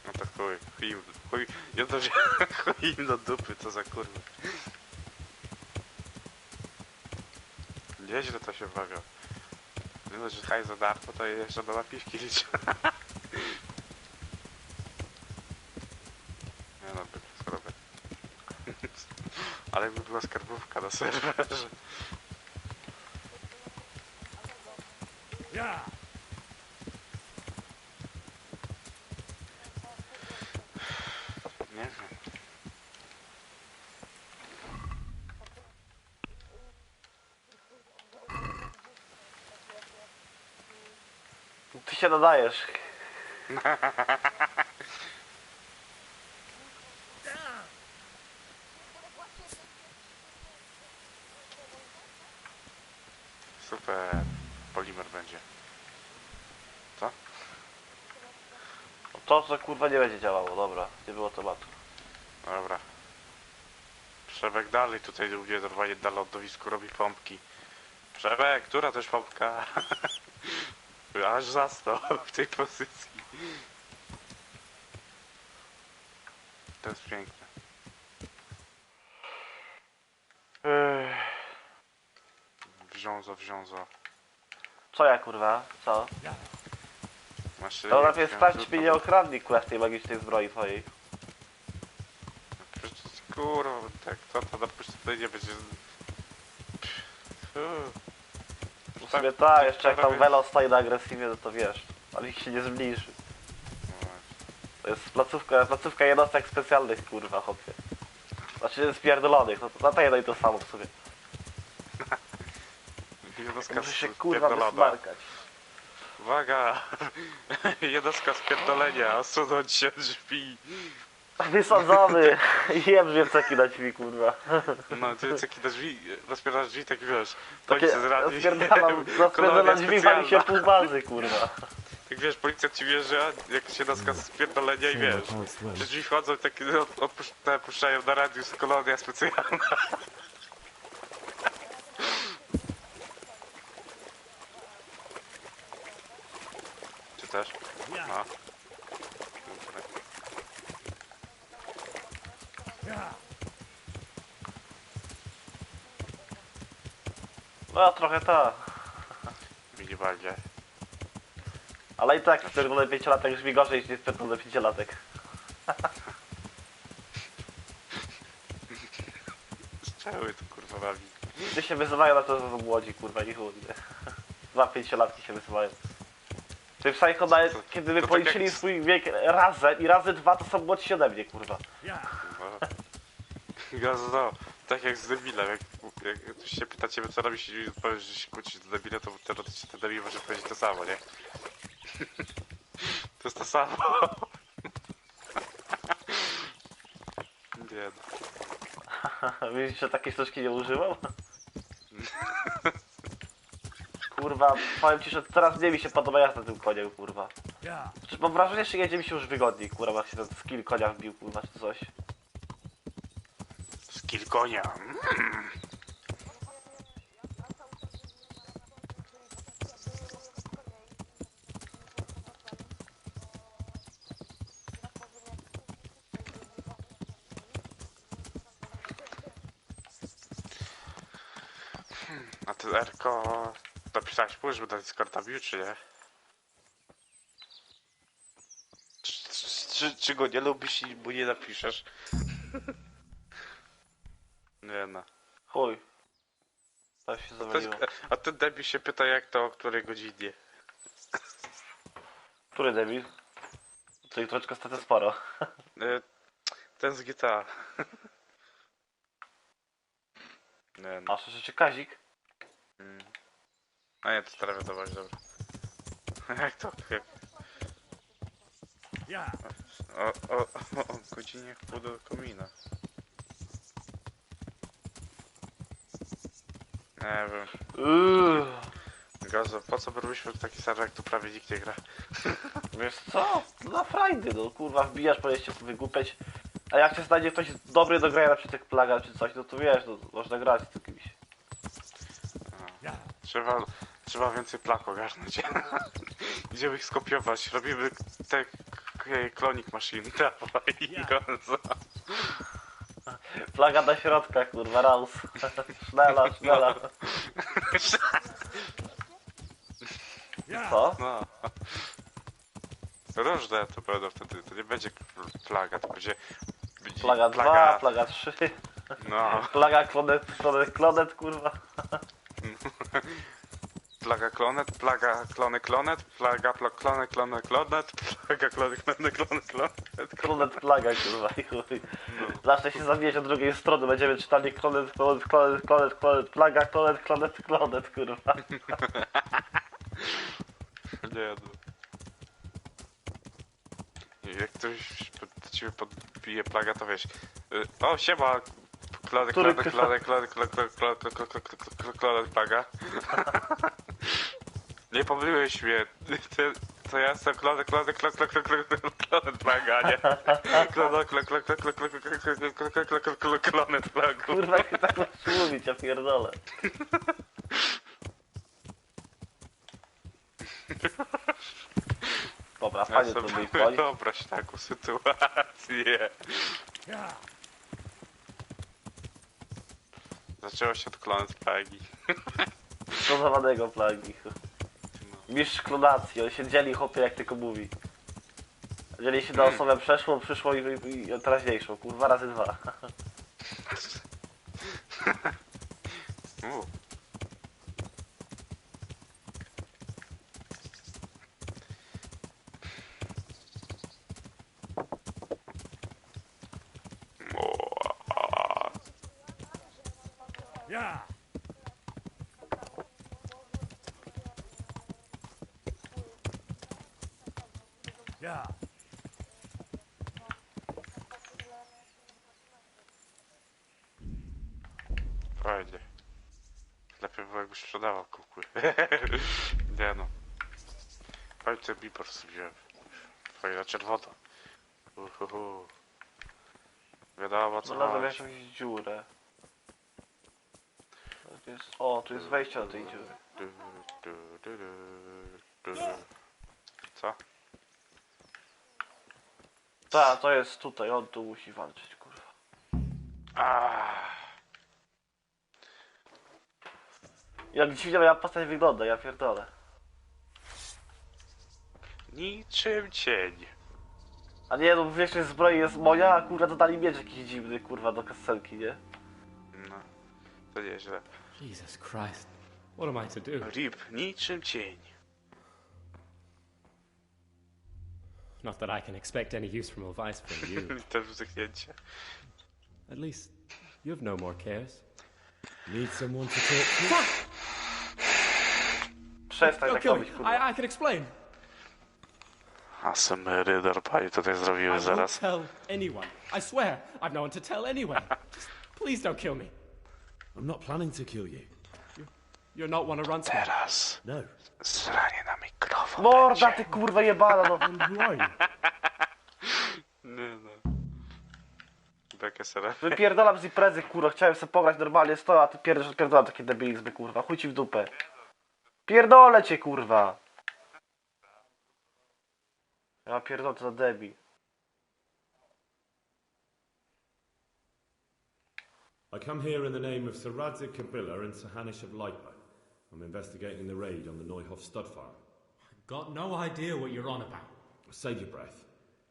No to chuj, ja to chuj im do dupy, co za kurwa. Nieźle to się bawia. Nie dość, że haj za darmo, to jeszcze do napiwki liczę. Nie no, by zrobię. Ale jakby była skarbówka na serwerze. Yeah. Nie wiem. Ty się nadajesz. Super. Polimer będzie. Co? To co kurwa nie będzie działało, dobra. Nie było tematu. Dobra. Przemek dalej tutaj ludzie normalnie na lądowisku robi pompki. Przemek, która też pompka? Aż zastał w tej pozycji. To jest piękne. Wziązo. Co ja kurwa? Co? Masz To najpierw sprawdź, czy mnie nie okradli kurwa z tej magicznej zbroi twojej. Kurwa, tak to dopuść tutaj nie będzie... W sumie tak, jeszcze jak tam Velo stoi na agresywnie, no to wiesz. Ale ich się nie zbliży. To jest placówka jednostek specjalnych kurwa, chłopie. Znaczy spierdolonych, no to na jedno i to samo w sumie. Muszę się kurwa wysmarkać. Uwaga! Jednostka spierdolenia, osunąć się drzwi. Wysadzony! Jem wieceki na drzwi, kurwa. No, ty wieceki na drzwi, rozpierasz drzwi, tak wiesz. Takie Policja z rady. rozpierdalam drzwi, wali się pół bazy, kurwa. Tak wiesz, policja ci wjeżdża, jak się jednostka spierdolenia i wiesz. Te drzwi wchodzą, tak puszczają na radius kolonia specjalna. Czy też? No. No trochę tak. Minimalnie. Ale i tak spierdolony 5-latek brzmi gorzej niż spierdolony 5-latek. Z czego to kurwa bawi? Ty się wyzywają na to, że są młodzi, kurwa, i chuj. 2 5-latki się wyzywają. Ty w Psycho nawet, kiedy my to policzyli tak jak... swój wiek razem i razy 2 to są młodsi ode mnie, kurwa. No, tak jak z debilem, jak się pytacie, co robisz i powiesz, że się kłócisz do debila, to teoretycznie ten debil może powiedzieć to samo, nie? To jest to samo. Nie. Widzisz, że takiej sztuczki nie używał? Kurwa, powiem ci, że teraz nie mi się podoba jazda tym koniem, kurwa. Przecież mam wrażenie, że jedzie mi się już wygodniej, kurwa, jak się ten skill konia wbił, kurwa, czy coś. Skill konia. A ty, Erko, dopisałeś pół, żeby do Discorda bił, czy nie? Czy go nie lubisz i mu nie napiszesz? Nie no. Chuj. Tak się zawaliło. A ten debil się pyta, jak to, o której godzinie. Który debil? Czyli troszeczkę stety sporo. Ten z GTA. Nie no. A słyszycie Kazik? A nie, to stara wiadomość, dobra. Jak to? Jak... O godzinie wpół do komina. Nie wiem. Gazo, po co robiliśmy taki serwer, jak tu prawie nikt nie gra? Wiesz co? Dla frajdy, no kurwa, wbijasz, powiedzcie wygłupiać. A jak się znajdzie ktoś dobry do grania na przykład jak Plaga czy coś, no to wiesz, no można grać z kimś. Trzeba więcej plak ogarnąć. Idziemy ich skopiować, robimy te klonik machine, dawaj Gonzo. Plaga do środka, kurwa, raus. Sznela. Co? No. Różne to będą wtedy, to nie będzie plaga, to będzie... Plaga 2, plaga 3. No. Plaga klonet, kurwa. Plaga klonet, plaga klony klonet, plaga klony klonet, plaga klony klonet. Klonet plaga, kurwa, i chuj. Zawsze się zawijać od drugiej strony, będziemy czytali klonet, plaga, klonet, kurwa. Nie no. Jak ktoś do ciebie podbije plaga, to wiesz... O, siema! Klonet plaga. Nie pomyliłeś mnie. To ja jestem klonet plaga, nie? Klonet plaga. Kurwa, jak tak masz mówić, ja pierdolę. Dobra, fajnie to wyjść. Wyobraź taką sytuację. Zaczęło się od klonet plagi. Klonowanego plagi. Mistrz klonacji, on się dzieli chłopie jak tylko mówi. Dzieli się na osobę przeszłą, przyszłą i teraźniejszą, kurwa razy 2. Fajnie. Lepiej było jakbyś sprzedawał kukły. Nie no. Fajnie ten bipor zrobiłem. Fajna czerwona. Wiadomo co Znalazłem chodzi. jakąś dziurę. O, tu jest wejście do tej dziury. Co? Tak, to jest tutaj, on tu musi walczyć, kurwa. Jak dziwnie moja postać wygląda, ja pierdolę. Niczym cień. A nie, no większość zbroi jest moja, a kurwa dodali miecz jakiś dziwny, kurwa, do kasenki, nie? No, to nieźle. Jesus Christ, what am I to do? Rip, niczym cień. Not that I can expect any use from advice from you. Też wzyknięcie. At least, you have no more cares. Need someone to talk to? Przestań tak robić, kurwa. I can explain. ASMR Darpali tutaj zrobiły I won't zaraz. tell anyone. I swear, I've no one to tell anyway. Just please don't kill me. I'm not planning to kill you. You're not one of Runt's men. Teraz No. zranie na mikrofon. Morda ty kurwa jebana, no. And who are you? Nie no. Takie serenie. Wypierdolam z imprezy, kurwa, chciałem sobie pograć normalnie, stoję, a ty pierdolam takie debilizmy, kurwa, chuj ci w dupę. Pierdolę cię, kurwa. Ja pierdolę, to za debil. I come here in the name of Sir Radzig Kabila and Sir Hanish of Lightburn. I'm investigating the raid on the Neuhof stud farm. I've got no idea what you're on about. Save your breath.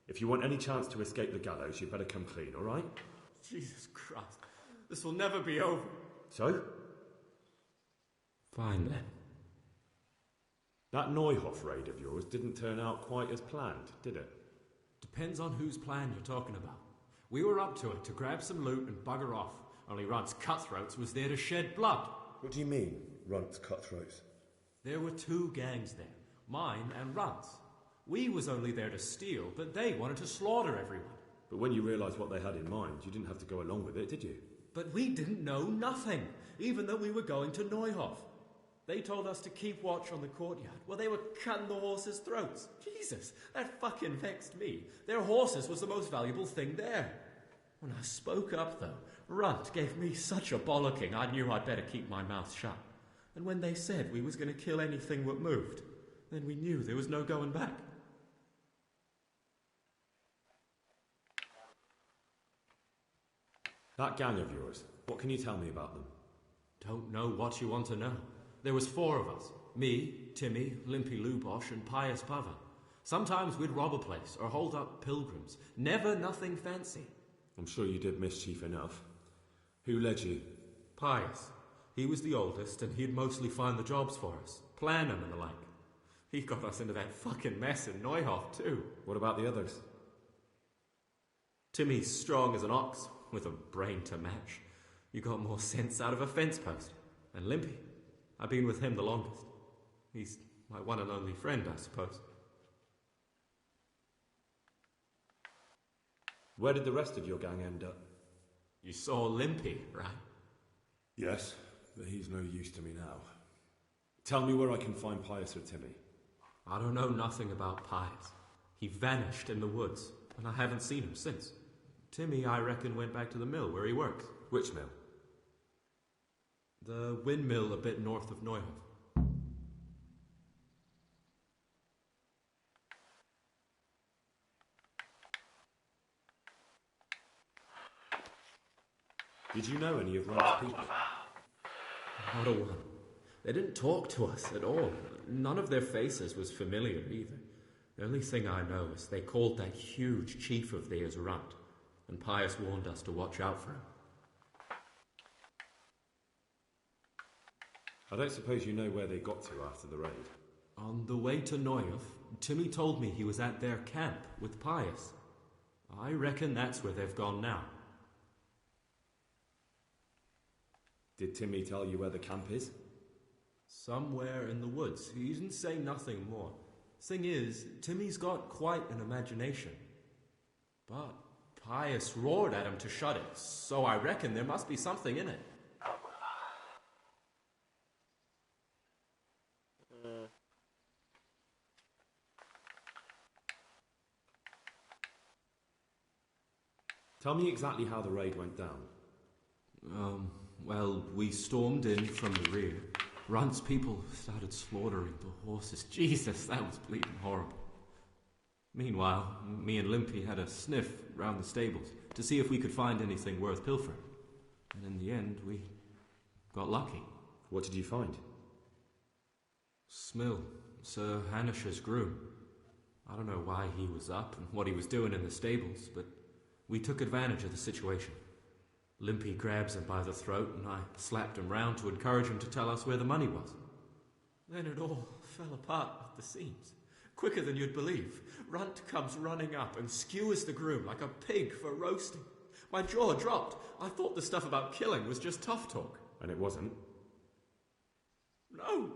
If you want any chance to escape the gallows, you better come clean, all right? Jesus Christ. This will never be over. So? Fine then. That Neuhof raid of yours didn't turn out quite as planned, did it? Depends on whose plan you're talking about. We were up to it to grab some loot and bugger off. Only Runt's cutthroats was there to shed blood. What do you mean, Runt's cutthroats? There were two gangs there, mine and Runt's. We was only there to steal, but they wanted to slaughter everyone. But when you realised what they had in mind, you didn't have to go along with it, did you? But we didn't know nothing, even though we were going to Neuhof. They told us to keep watch on the courtyard while they were cutting the horses' throats. Jesus, that fucking vexed me. Their horses was the most valuable thing there. When I spoke up, though, Runt gave me such a bollocking I knew I'd better keep my mouth shut. And when they said we was going to kill anything that moved, then we knew there was no going back. That gang of yours, what can you tell me about them? Don't know what you want to know. There was 4 of us. Me, Timmy, Limpy Lubosh and Pius Pava. Sometimes we'd rob a place or hold up pilgrims. Never nothing fancy. I'm sure you did mischief enough. Who led you? Pius. He was the oldest and he'd mostly find the jobs for us. Plan them and the like. He got us into that fucking mess in Neuhof too. What about the others? Timmy's strong as an ox, with a brain to match. You got more sense out of a fence post. And Limpy. I've been with him the longest. He's my one and only friend, I suppose. Where did the rest of your gang end up? You saw Limpy, right? Yes, but he's no use to me now. Tell me where I can find Pius or Timmy. I don't know nothing about Pius. He vanished in the woods, and I haven't seen him since. Timmy, I reckon, went back to the mill where he works. Which mill? The windmill a bit north of Neuhof. Did you know any of Runt's people? Not a one. They didn't talk to us at all. None of their faces was familiar either. The only thing I know is they called that huge chief of theirs Runt, and Pius warned us to watch out for him. I don't suppose you know where they got to after the raid. On the way to Neuhof, Timmy told me he was at their camp with Pius. I reckon that's where they've gone now. Did Timmy tell you where the camp is? Somewhere in the woods. He didn't say nothing more. Thing is, Timmy's got quite an imagination. But Pius roared at him to shut it, so I reckon there must be something in it. Tell me exactly how the raid went down. Well, we stormed in from the rear. Runt's people started slaughtering the horses. Jesus, that was bleeding horrible. Meanwhile, me and Limpy had a sniff round the stables to see if we could find anything worth pilfering. And in the end, we got lucky. What did you find? Smill, Sir Hanish's groom. I don't know why he was up and what he was doing in the stables, but we took advantage of the situation. Limpy grabs him by the throat, and I slapped him round to encourage him to tell us where the money was. Then it all fell apart at the seams. Quicker than you'd believe. Runt comes running up and skewers the groom like a pig for roasting. My jaw dropped. I thought the stuff about killing was just tough talk. And it wasn't? No,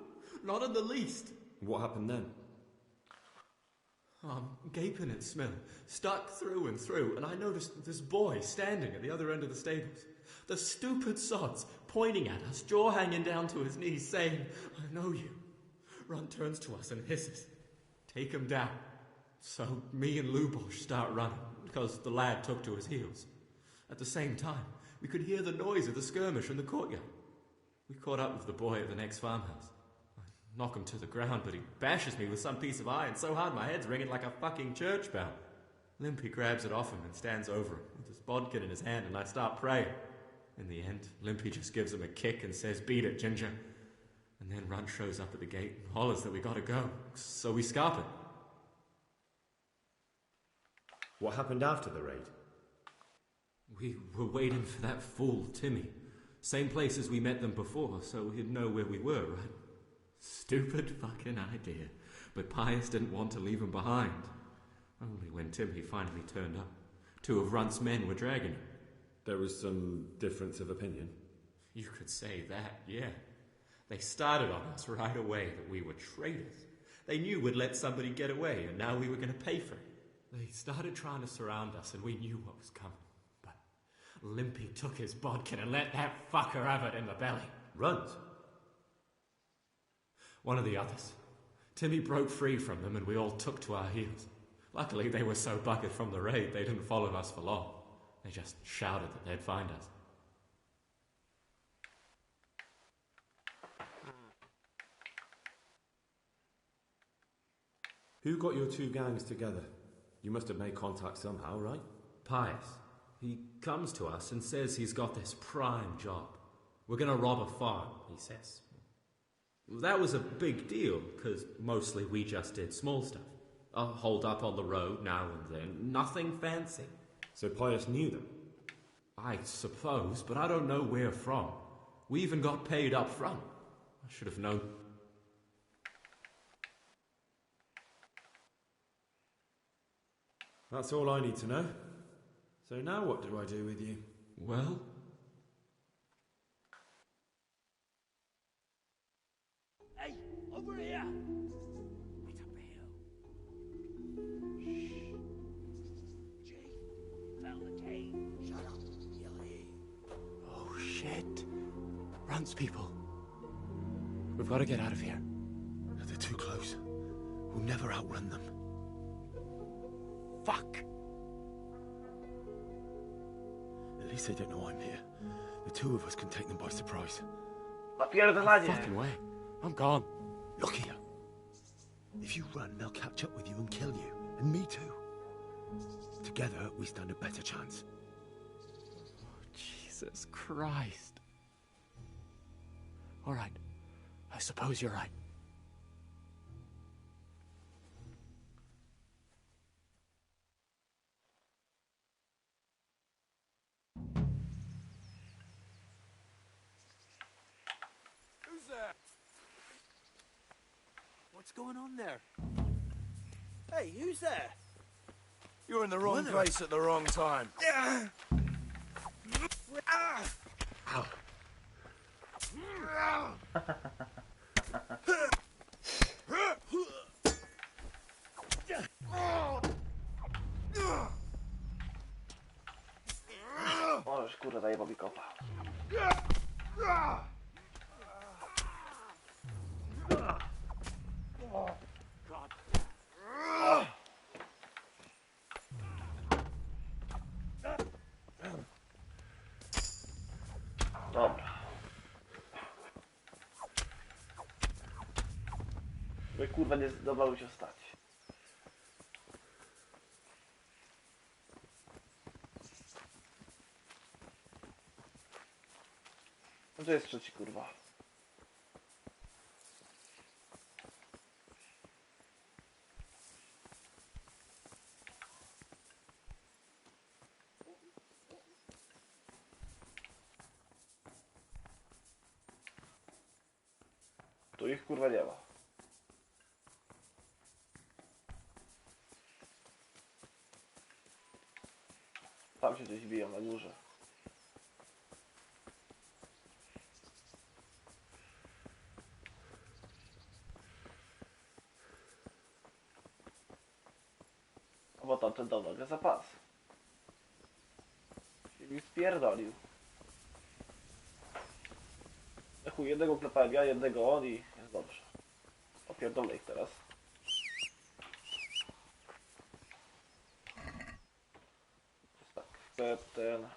not in the least. What happened then? I'm gaping at Smil, stuck through and through, and I noticed this boy standing at the other end of the stables. The stupid sod's pointing at us, jaw hanging down to his knees, saying, "I know you." Runt turns to us and hisses, "Take him down." So me and Lubosh start running, because the lad took to his heels. At the same time, we could hear the noise of the skirmish in the courtyard. We caught up with the boy at the next farmhouse. I knock him to the ground, but he bashes me with some piece of iron so hard my head's ringing like a fucking church bell. Limpy grabs it off him and stands over him with his bodkin in his hand, and I start praying. In the end, Limpy just gives him a kick and says, "Beat it, Ginger." And then Runt shows up at the gate and hollers that we gotta go, so we scarp it. What happened after the raid? We were waiting for that fool, Timmy. Same place as we met them before, so he'd know where we were, right? Stupid fucking idea. But Pius didn't want to leave him behind. Only when Timmy finally turned up, 2 of Runt's men were dragging him. There was some difference of opinion? You could say that, yeah. They started on us right away that we were traitors. They knew we'd let somebody get away, and now we were going to pay for it. They started trying to surround us, and we knew what was coming. But Limpy took his bodkin and let that fucker have it in the belly. Runt? One of the others. Timmy broke free from them, and we all took to our heels. Luckily, they were so buggered from the raid, they didn't follow us for long. They just shouted that they'd find us. Who got your 2 gangs together? You must have made contact somehow, right? Pius. He comes to us and says he's got this prime job. We're going to rob a farm, he says. That was a big deal, because mostly we just did small stuff. Hold up on the road now and then. Nothing fancy. So Pius knew them? I suppose, but I don't know where from. We even got paid up front. I should have known. That's all I need to know. So now what do I do with you? Well... Hey, over here! Wait up here. Shh. Jake, found the cave. Shut up, Billy. Oh, shit. Runt's people. We've got to get out of here. They're too close. We'll never outrun them. Fuck! At least they don't know I'm here. The 2 of us can take them by surprise. Napierdalanie. Fucking way. I'm gone. Look here. If you run, they'll catch up with you and kill you. And me too. Together, we stand a better chance. Oh, Jesus Christ. All right. I suppose you're right. Who's there? What's going on there? Hey, who's there? You're in the wrong place at the wrong time. Ow. O, już kurwa zajebał mi kopa. Dobra. Wy kurwa nie zdołały się stać. No to jest 3, kurwa. Tu ich kurwa nie ma. Tam się gdzieś biją na górze. ten dom nagle zapasy. I mi spierdolił. Chuj, jednego klepałem ja, jednego on i jest dobrze. Opierdolę ich teraz. Jest tak, ten...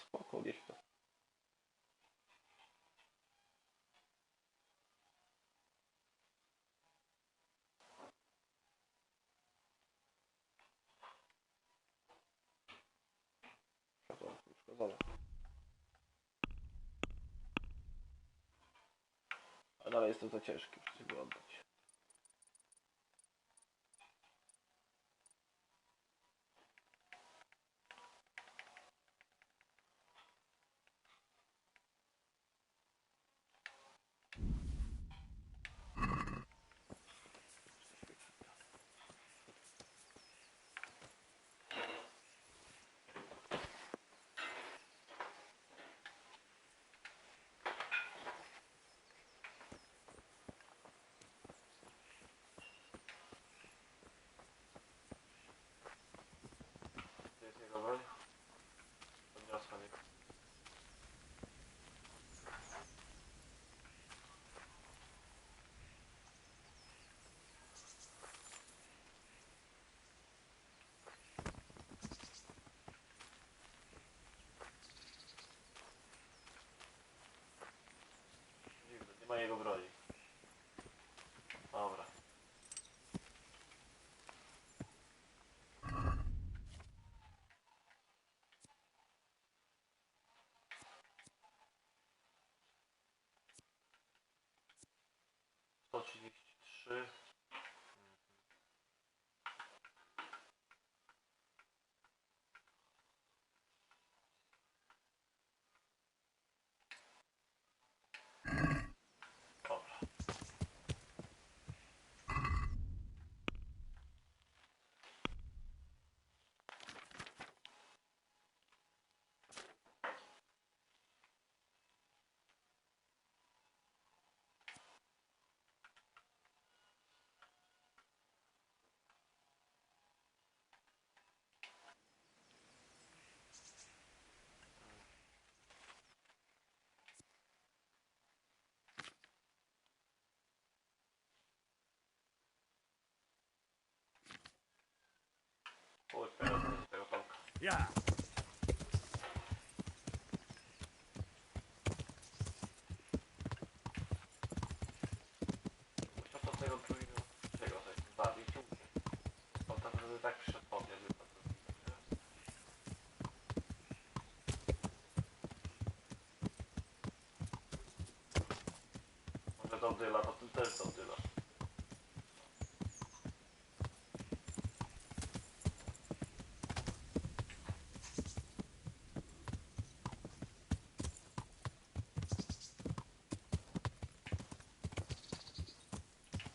Spoko, gdzieś to. Szkoda. A dalej jestem za ciężki, żeby oddać. Nie ma jego broni. Dobra. To 33. Ja. To tego drugiego czego sobie zabić. On tak naprawdę tak przyszedł po mnie, żeby to może do dyla, to ty też do dyla.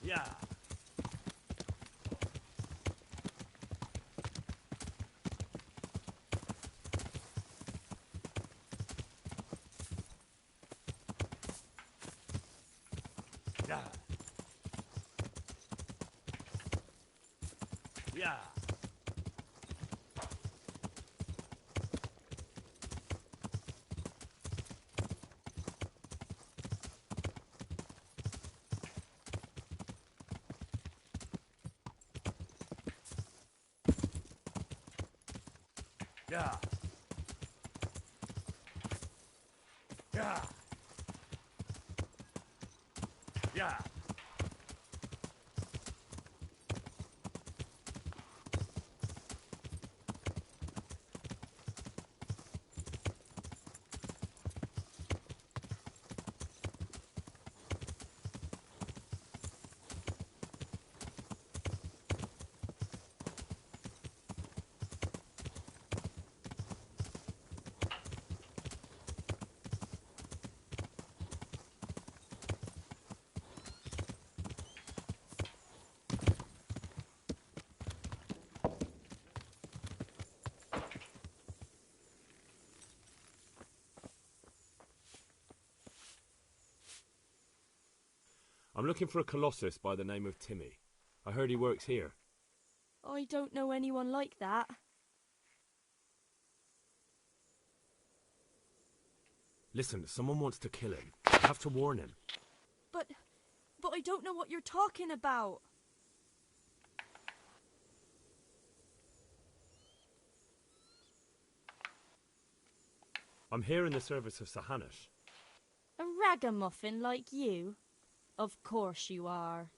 Ja. Yeah. Yeah. Yeah. Yeah. Yeah. I'm looking for a colossus by the name of Timmy. I heard he works here. I don't know anyone like that. Listen, someone wants to kill him. I have to warn him. But I don't know what you're talking about. I'm here in the service of Sahanish. A ragamuffin like you? Of course you are.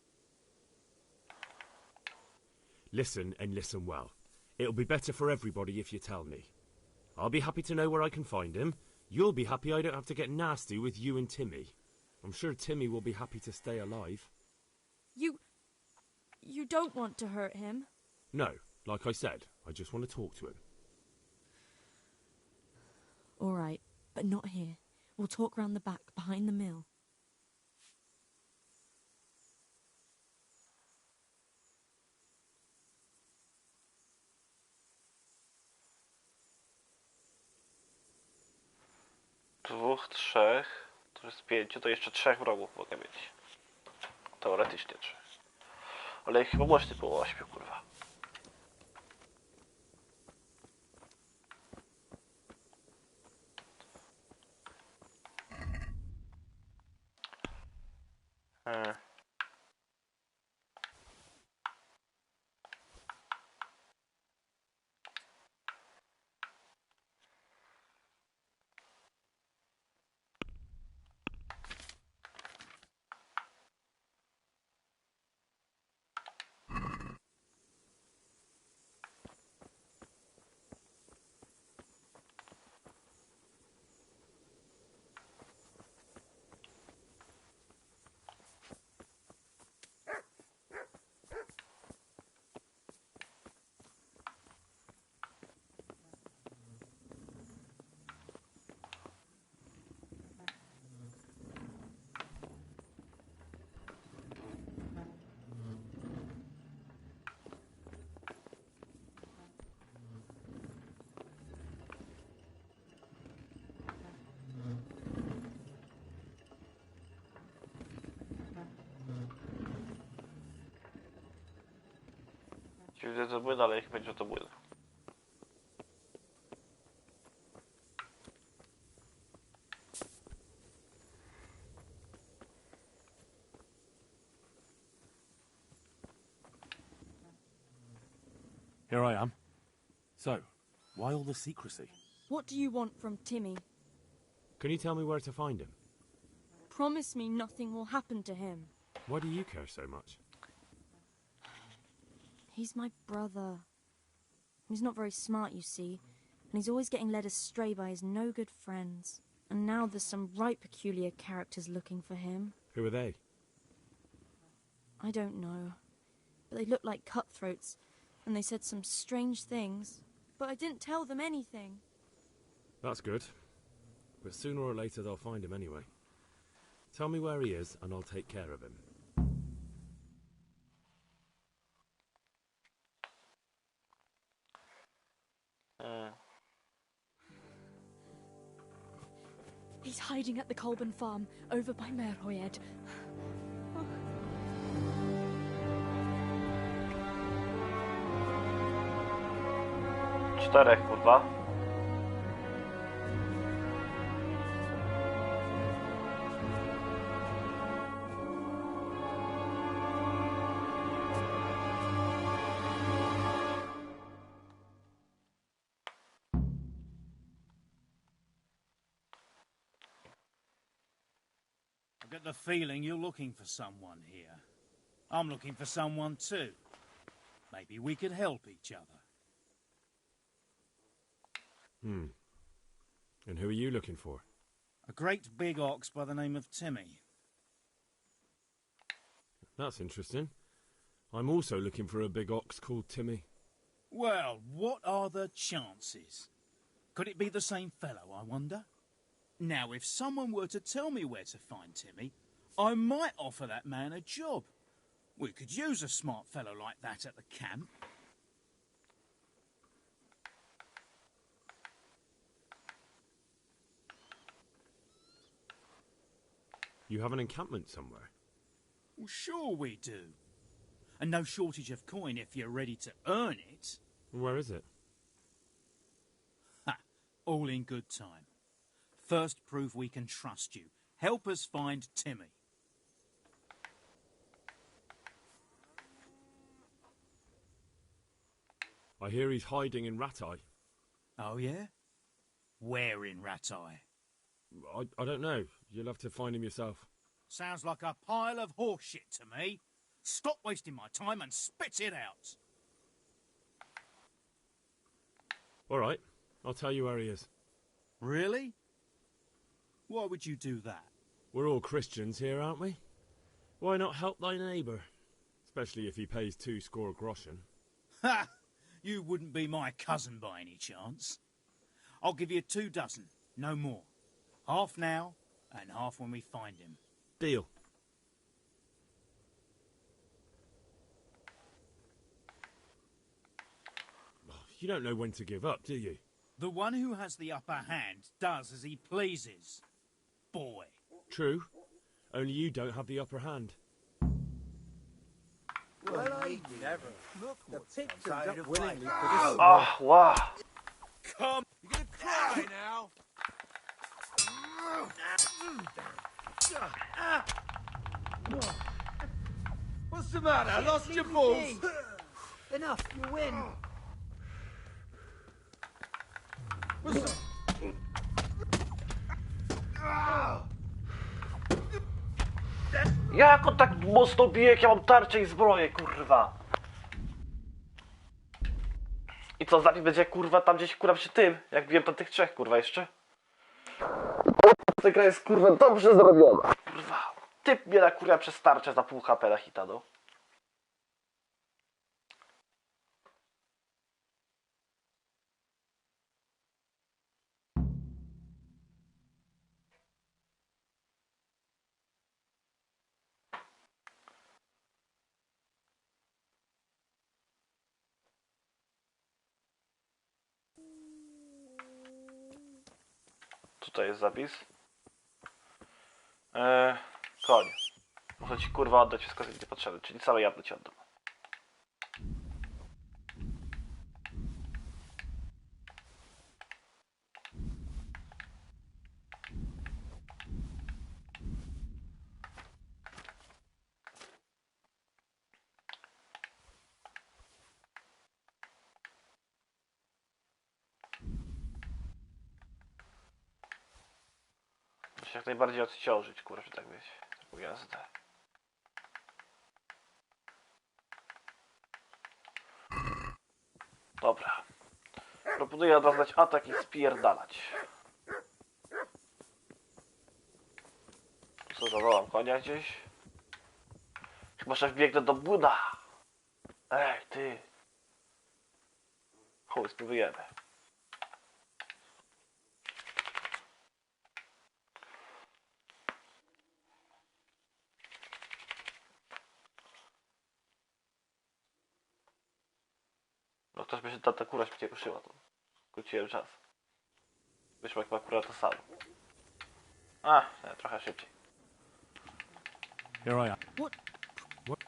Listen, and listen well. It'll be better for everybody if you tell me. I'll be happy to know where I can find him. You'll be happy I don't have to get nasty with you and Timmy. I'm sure Timmy will be happy to stay alive. You don't want to hurt him? No, like I said, I just want to talk to him. All right, but not here. We'll talk round the back, behind the mill. Dwóch, trzech, to jest 5, to jeszcze 3 wrogów mogę mieć. Teoretycznie 3. Ale ich chyba łącznie było 8, kurwa. Widzę, że płyn, ale ich będzie to płyn. Here I am. So, why all the secrecy? What do you want from Timmy? Can you tell me where to find him? Promise me nothing will happen to him. Why do you care so much? He's my brother. He's not very smart, you see, and he's always getting led astray by his no-good friends. And now there's some right peculiar characters looking for him. Who are they? I don't know, but they look like cutthroats, and they said some strange things, but I didn't tell them anything. That's good. But sooner or later they'll find him anyway. Tell me where he is, and I'll take care of him. He's hiding at the Colburn farm, over by Merhoyed. Oh, 4, kurwa. I get the feeling you're looking for someone here. I'm looking for someone too. Maybe we could help each other. And who are you looking for? A great big ox by the name of Timmy. That's interesting. I'm also looking for a big ox called Timmy. Well, what are the chances? Could it be the same fellow, I wonder? Now, if someone were to tell me where to find Timmy, I might offer that man a job. We could use a smart fellow like that at the camp. You have an encampment somewhere? Well, sure we do. And no shortage of coin if you're ready to earn it. Where is it? Ha! All in good time. First prove we can trust you. Help us find Timmy. I hear he's hiding in Rattay. Oh, yeah? Where in Rattay? I don't know. You'll have to find him yourself. Sounds like a pile of horseshit to me. Stop wasting my time and spit it out. All right. I'll tell you where he is. Really? Why would you do that? We're all Christians here, aren't we? Why not help thy neighbour? Especially if he pays 2 score groschen. Ha! You wouldn't be my cousin by any chance. I'll give you 2 dozen, no more. Half now, and half when we find him. Deal. You don't know when to give up, do you? The one who has the upper hand does as he pleases. Boy. True. Only you don't have the upper hand. Well, I never. Look, the pig turned up willingly for this. Ah, wow. Come. You're gonna cry now. What's the matter? I lost your balls. Enough, you win. Jak on tak mocno bije, jak ja mam tarczę i zbroję, kurwa? I co, zanim będzie, kurwa, tam gdzieś, kurwa, przy tym, jak biłem tam tych 3, kurwa, jeszcze? Ta gra jest, kurwa, dobrze zrobiona. Kurwa, typ mnie na, kurwa, przez tarczę za pół HP na hita, no. Tutaj jest zapis. Koń. Muszę ci, kurwa, oddać wszystko, co mi niepotrzebne, czyli całe jabłko ci oddam. Muszę jak najbardziej odciążyć, kurwa, tak wiecie. Taką jazdę. Dobra. Proponuję od razu dać atak i spierdalać. Co, zawołam konia gdzieś? Chyba, że wbiegnę do buda. Ej, ty. Chuj, spróbujemy. No ktoś by się ta kura się ruszyła, to skróciłem czas. Wyszło chyba akurat to samo. A, nie, trochę szybciej. Here I am. What? What?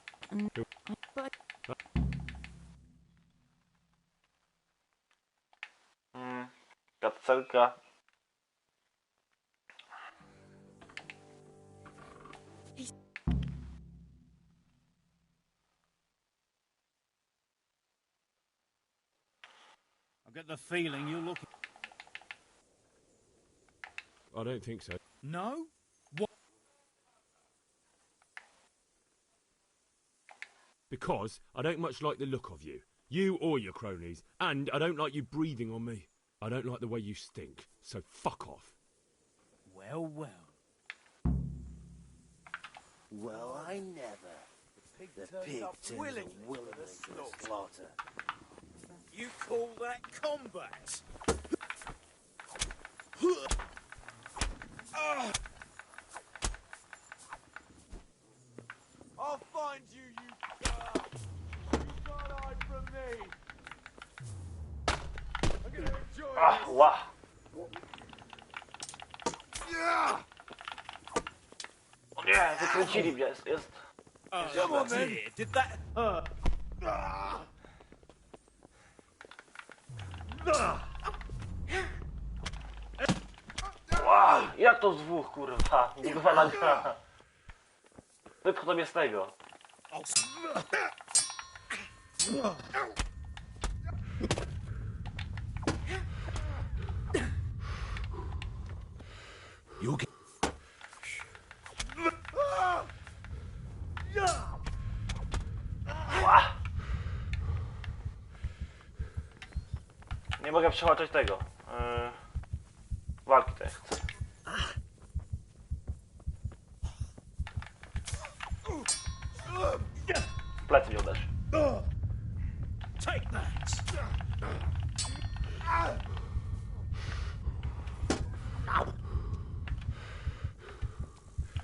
But... Cutscenka. I get the feeling you're looking. I don't think so. No? What? Because I don't much like the look of you. You or your cronies. And I don't like you breathing on me. I don't like the way you stink. So fuck off. Well, well. Well, I never. The pig turns up willingly for the slaughter. You call that combat? I'll find you, you girl. You can't hide from me. I'm gonna enjoy this. Wow. O nie, wykręcili mnie, jest. Come on, then. Did that hurt? Wow, jak to z dwóch, kurwa? Nie wywala mnie. Wypchnął mnie z tego. You'll get... Nie mogę przełączać tego. Walki tej chcę. W plecy mnie uderzy. Take that.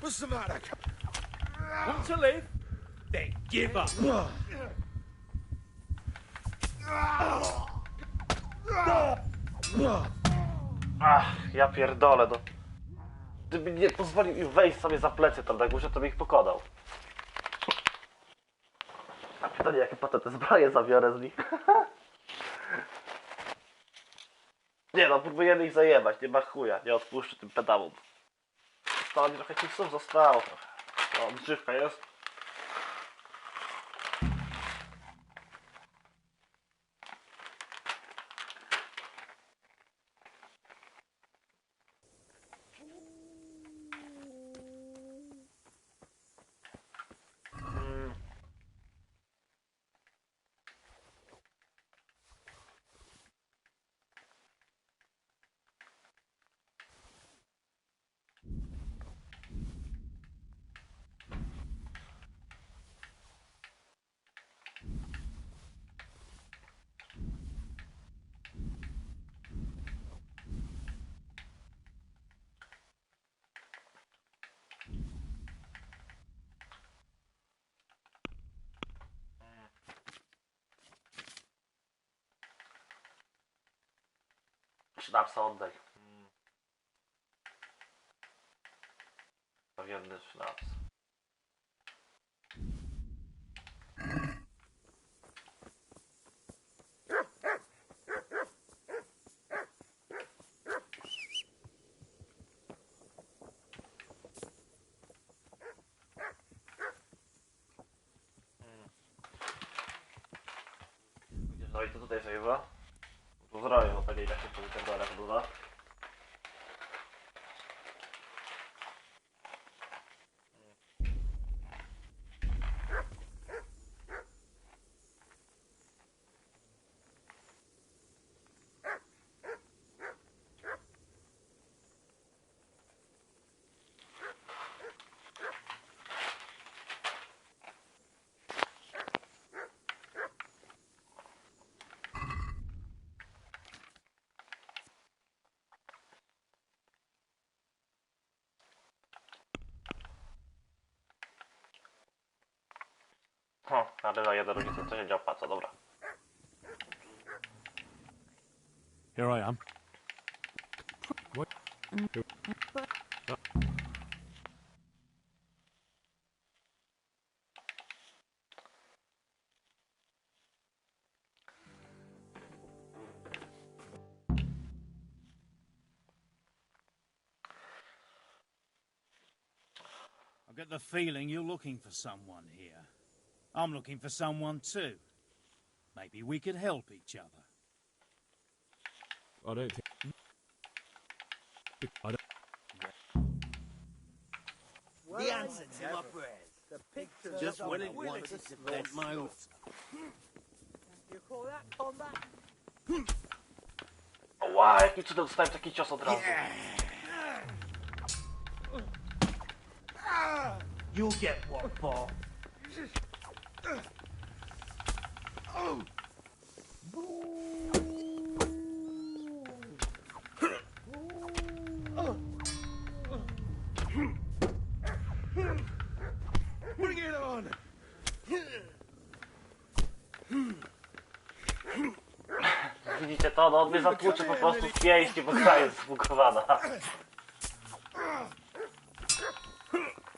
What's the matter? Want to live? Then give up. Ach, ja pierdolę, no. Gdyby nie pozwolił im wejść sobie za plecy tam na górze, to by ich pokonał. A pytanie, jakie potem te zbroje zabiorę z nich. Nie no, próbujemy ich zajebać, nie ma chuja, nie odpuszczę tym pedałom. Zostało mi trochę chipsów, zostało trochę. O, odżywka jest. Sznapsa oddaj. Bawienny sznaps. No i to tutaj sobie chyba. To zrobię, bo pewnie i tak się to wypierdolę chyba. Ale na jeden rodzice to się nie opłaca, dobra. Here I am. What? get the feeling you're looking for someone here. I'm looking for someone too. Maybe we could help each other. I don't think... I don't... The answer to my prayers. The picture just when it wants it to vent my own. You call that combat? Ła, jaki cudem dostałem taki cios od razu. You'll get what for. Bring it on! Widzicie to? No on mnie zatłucze po prostu w pięści, bo gra jest zbugowana.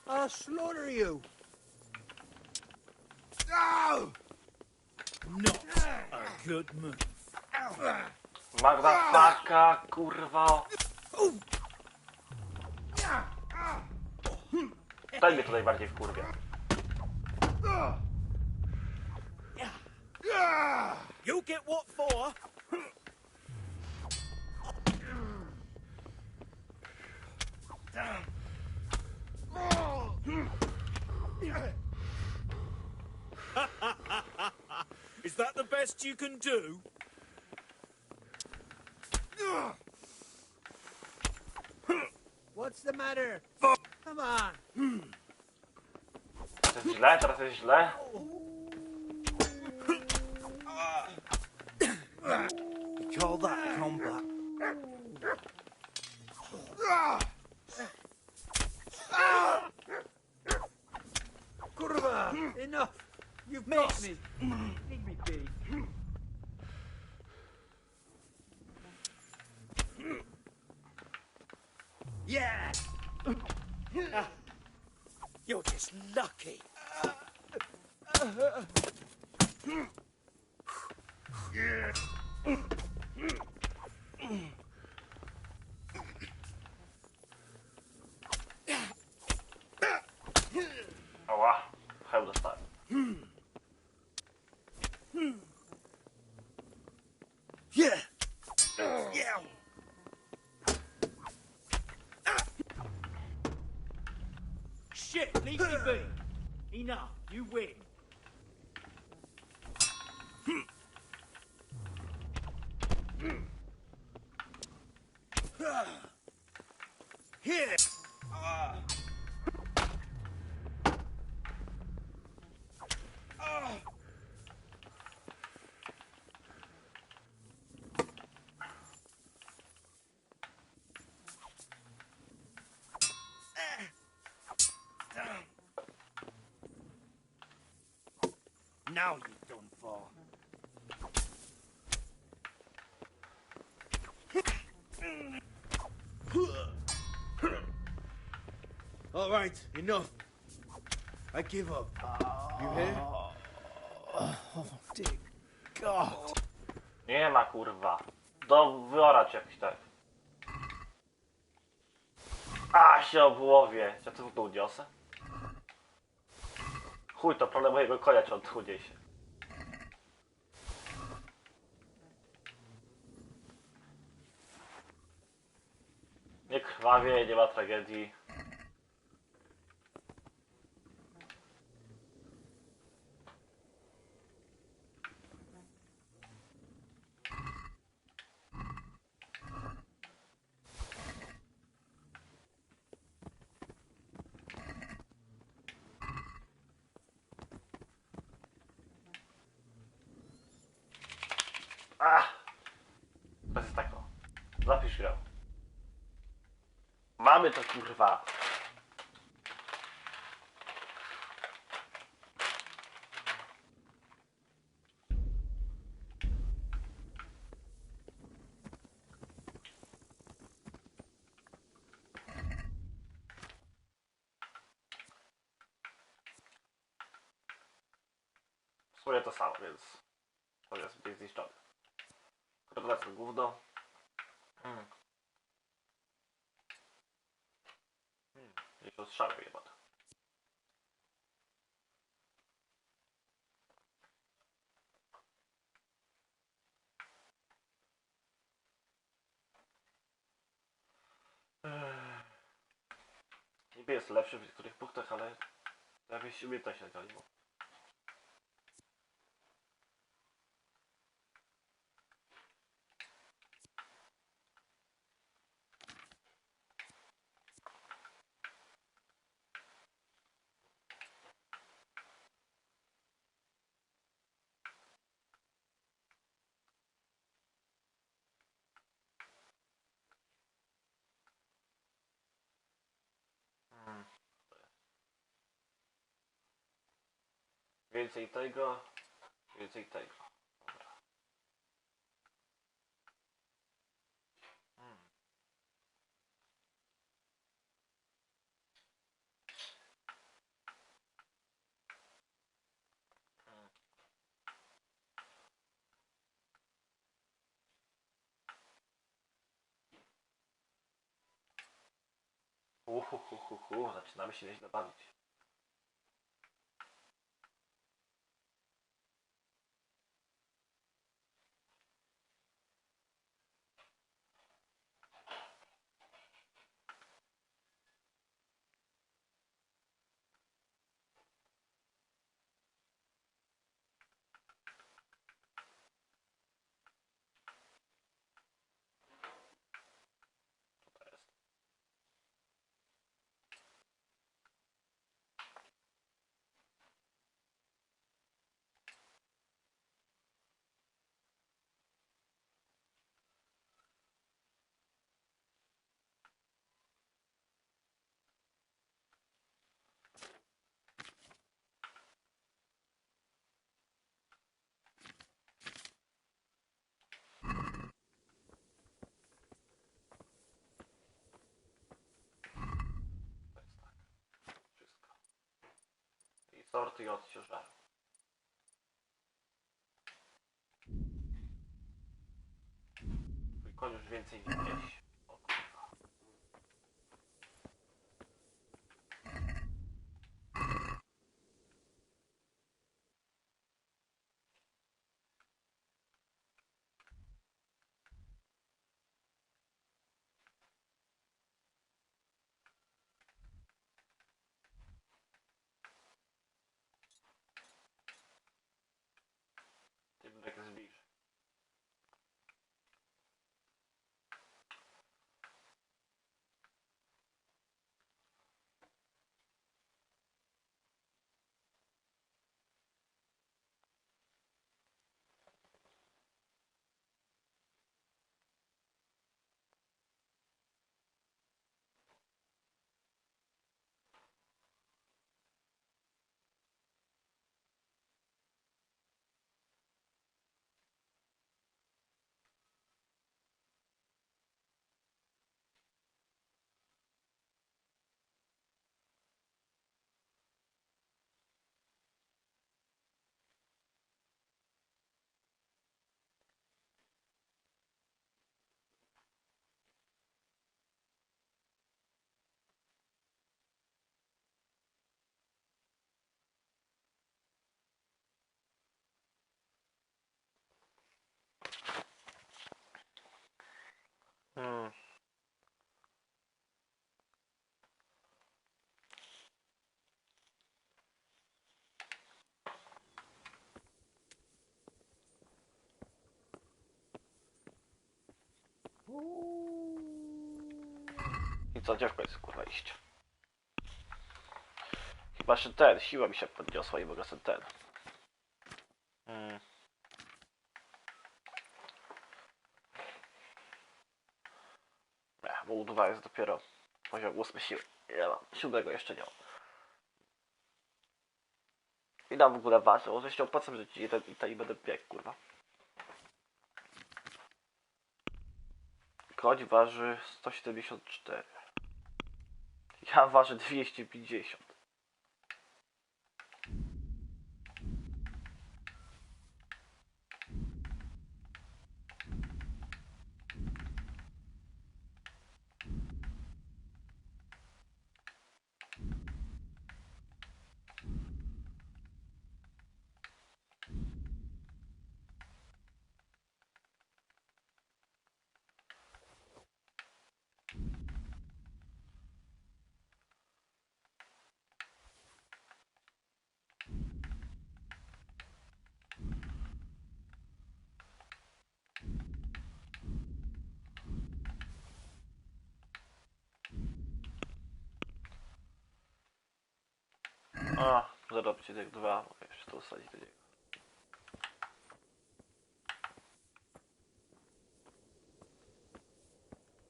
I'll slaughter you. Not a good move. Magdafaka, kurwa. Daj mnie to najbardziej w kurwie. You get what for? Is that the best you can do? What's the matter? Come on. Teraz jest źle, teraz jest źle. You call that combat? Kurwa! Enough! You've got me. Leave me be. Yeah! You're just lucky. Ała, hełm dostałem. Yeah! Yeah! Shit, leave me be. Enough, you win. Here! Now you're done for. All right, enough. I give up. You hear? Oh, dear God. Nie ma kurwa. Do wyorać jakiś tak. A się obłowie. Ja to w ogóle uniosę? Chuj, to problem mojego konia, czy on trudniej się. Nie krwawie, nie ma tragedii. Bez tego. Zapisz grę. Mamy to kurwa. W sumie to samo, więc to jest mniej zniszczone. Gratulacje gówno. Gdzieś ostrzały jebane. Niby jest lepszy w niektórych punktach, ale jakieś umiejętności nagrali. Więcej tego, więcej tego. Dobra. Zaczynamy się nieźle bawić. I sorty od ciężaru. Twój koń już więcej nie jeść. O kurwa. Tybek zbliż. I co, gdzie w końcu kurwa iść? Chyba, że ten, siła mi się podniosła i mogę sobie ten. Bo U2 jest dopiero poziom 8 siły. Ja mam 7 jeszcze nie mam. I nam w ogóle ważą, że się opłacam, że ci jeden i będę biegł, kurwa. Koń waży 174. Ja ważę 250. A, 0,2, mogę jeszcze to ustalić do niego.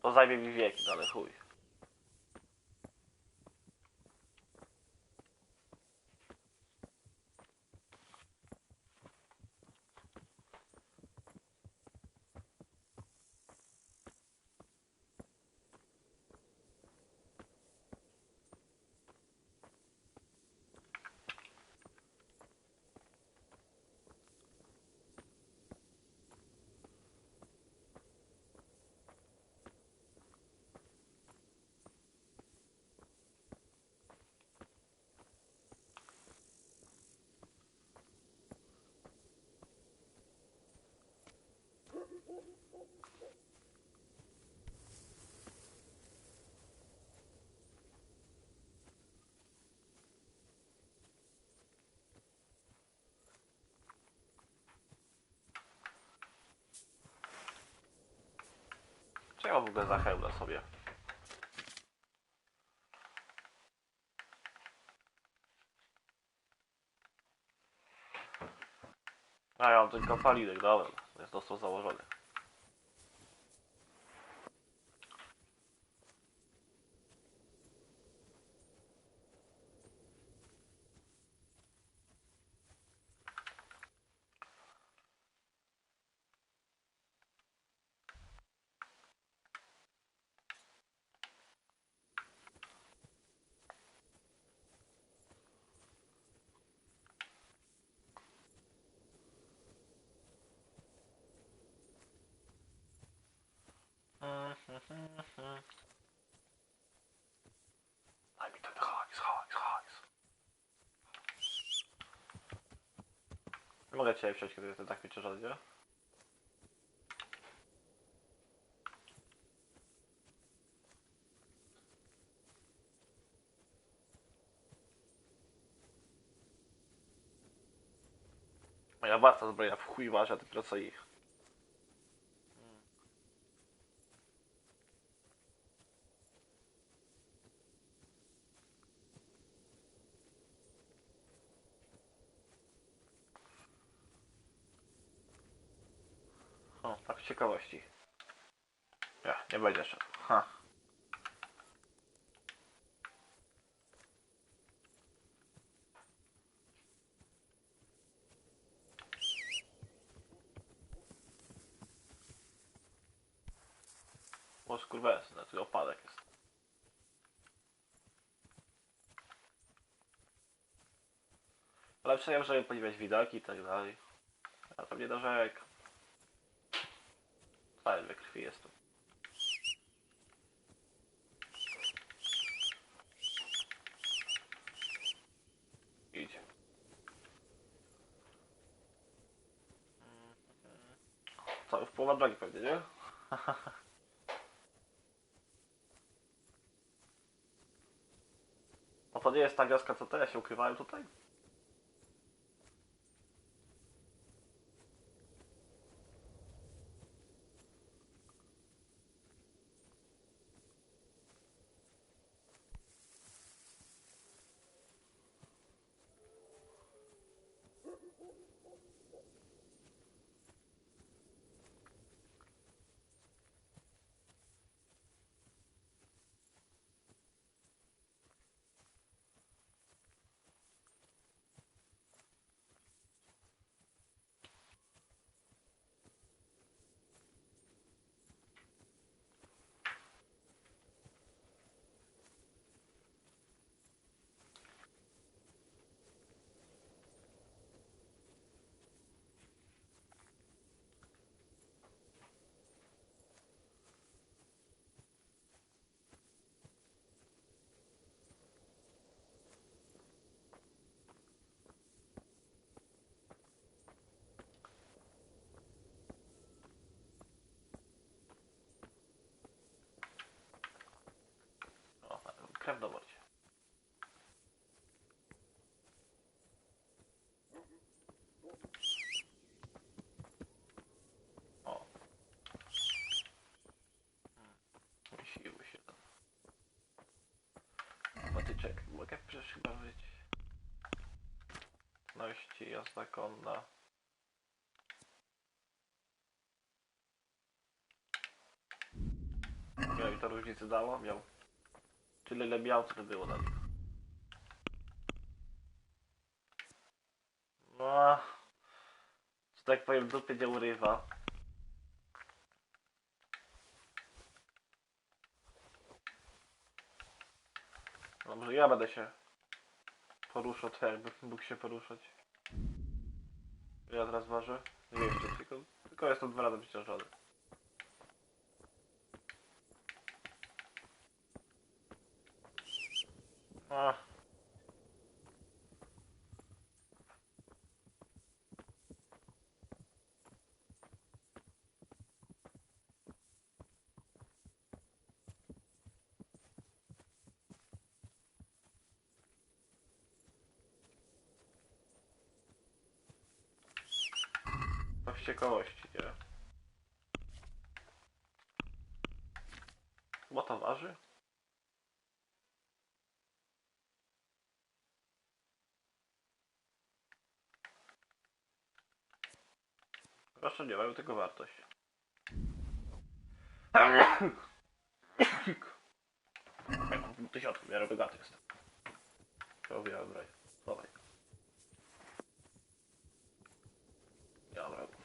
To zajmie mi wieki, no ale chuj. Co ja mam w ogóle za hełm na sobie? A ja mam tylko palinek, dobra, jest dostał założony. Daj mi ten hajs. Nie mogę cię wsiąść, kiedy jestem tak wyciążony, nie? Moja własna zbroja w chuj waży, a dopiero co ich. O, tak z ciekawości. Nie będzie szedł. Ha. O skurwesy, tu opadek jest. Ale przynajmniej, żeby podziwiać widoki i tak dalej. A to nie do rzek. Cały we krwi jest tu. Idź. Co, już połowa drogi pewnie, nie? No to nie jest ta wioska, co teraz się ukrywają tutaj? Krew do wodzie. O. Siły się tam. Patyczek, mogę przecież chyba być. umiejętności, jazda konna. Miał i to różnicę dało? Miał. Tyle ile miał, to było na nim. No, że tak powiem, dupy nie urywa. No, może ja będę się poruszał, tak jakby mógł się poruszać. Ja teraz ważę. Nie jeszcze, tylko jestem 2 razy przeciążony. A. To wściekłości, nie? Chyba to waży? Proszę, nie mają tego wartość. Tysiątku, ja robię gaty jestem. Robiłem broń. Dawaj. Ja robię.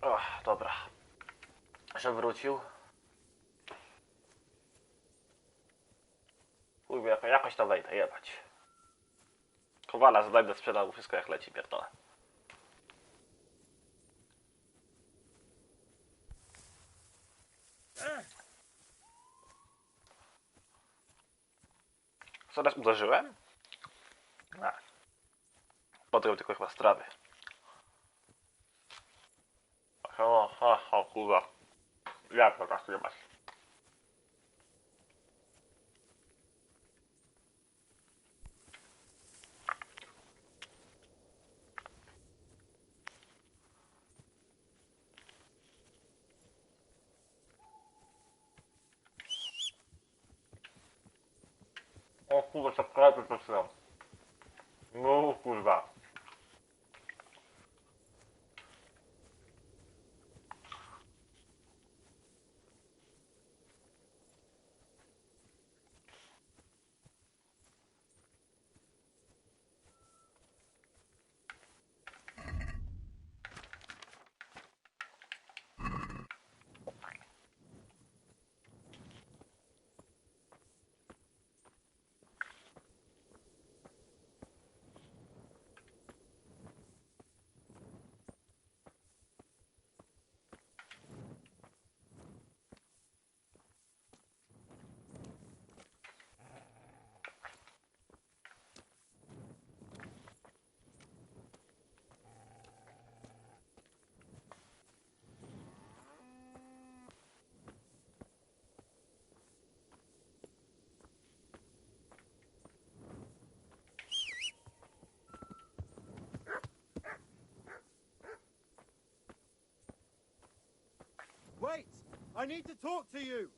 O, dobra. Że wrócił. Chuj, jakoś to wejdę, jebać. Kowala znajdę, sprzedał wszystko jak leci, pierdolę. Co raz uderzyłem? Tak. Potem tylko chyba strawy. O kurwa. Jak to tak jebać? O kurwa, czekolady zaczynam. No kurwa. I need to talk to you!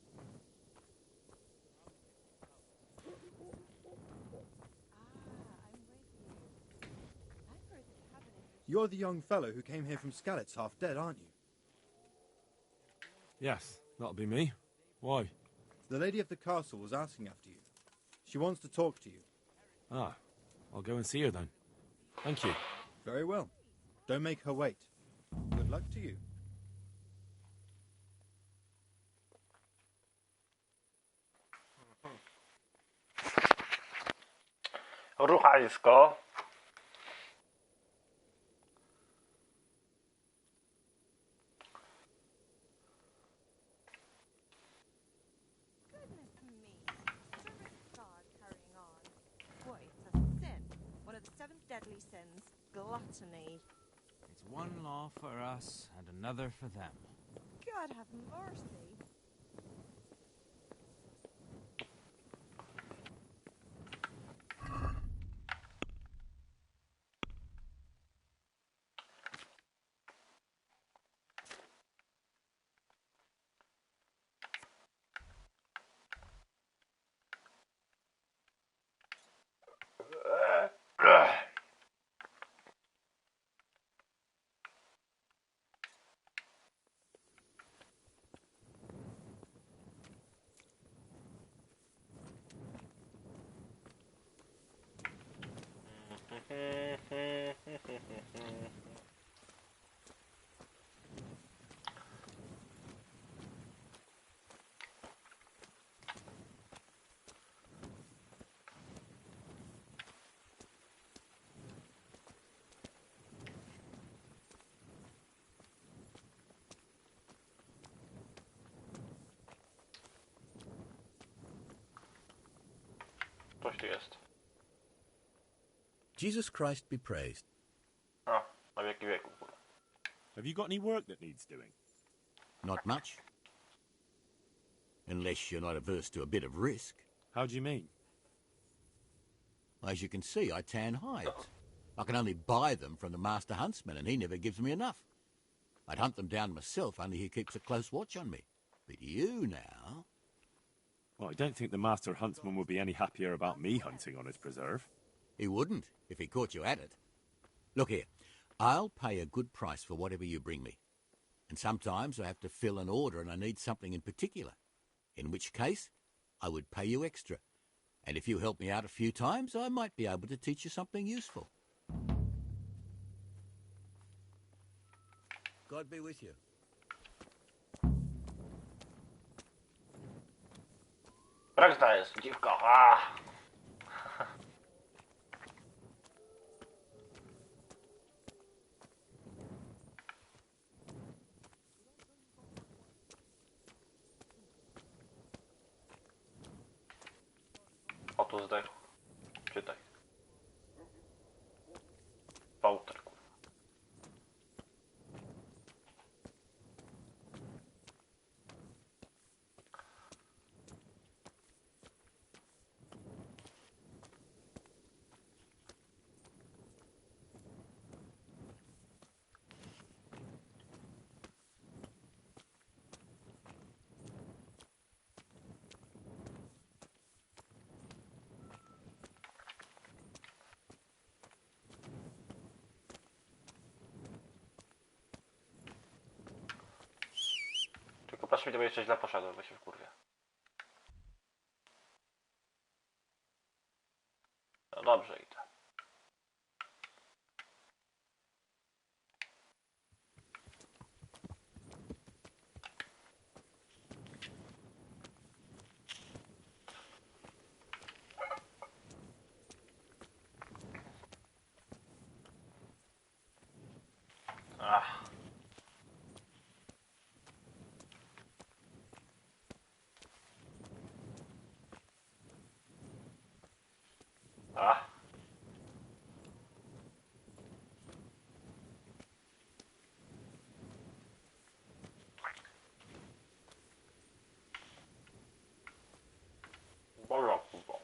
You're the young fellow who came here from Skalitz half dead, aren't you? Yes, that'll be me. Why? The lady of the castle was asking after you. She wants to talk to you. Ah, I'll go and see her then. Thank you. Very well. Don't make her wait. Good luck to you. Ruchajsko. Goodness me. God carrying on. Boy, it's a sin. One of the 7 deadly sins. Gluttony. It's one law for us and another for them. God have mercy. Coś tu jest. Jesus Christ be praised. A, na wieki wieku. Have you got any work that needs doing? Not much. Unless you're not averse to a bit of risk. How do you mean? As you can see, I tan hides. I can only buy them from the master huntsman, and he never gives me enough. I'd hunt them down myself, only he keeps a close watch on me. But you now... Well, I don't think the master huntsman would be any happier about me hunting on his preserve. He wouldn't, if he caught you at it. Look here, I'll pay a good price for whatever you bring me. And sometimes I have to fill an order and I need something in particular. In which case, I would pay you extra. And if you help me out a few times, I might be able to teach you something useful. God be with you. Reszta jest, dziwko. Ah. O, tu zdech. Czytaj. Pauter, kurwa. Tylko proszę mi, żeby jeszcze źle poszedłem, bo się wkurwię. No dobrze, idę. Ach. Ach. Dobra, kurwa.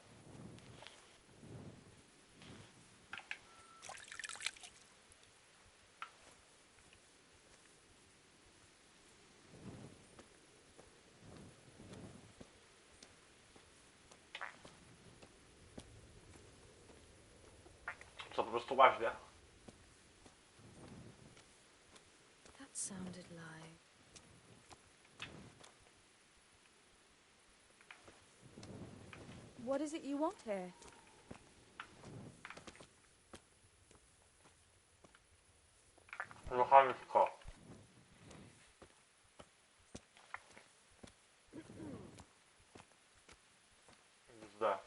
po prostu łaźnia. That sounded like... What is it you want here? Mechaniczko. Zda.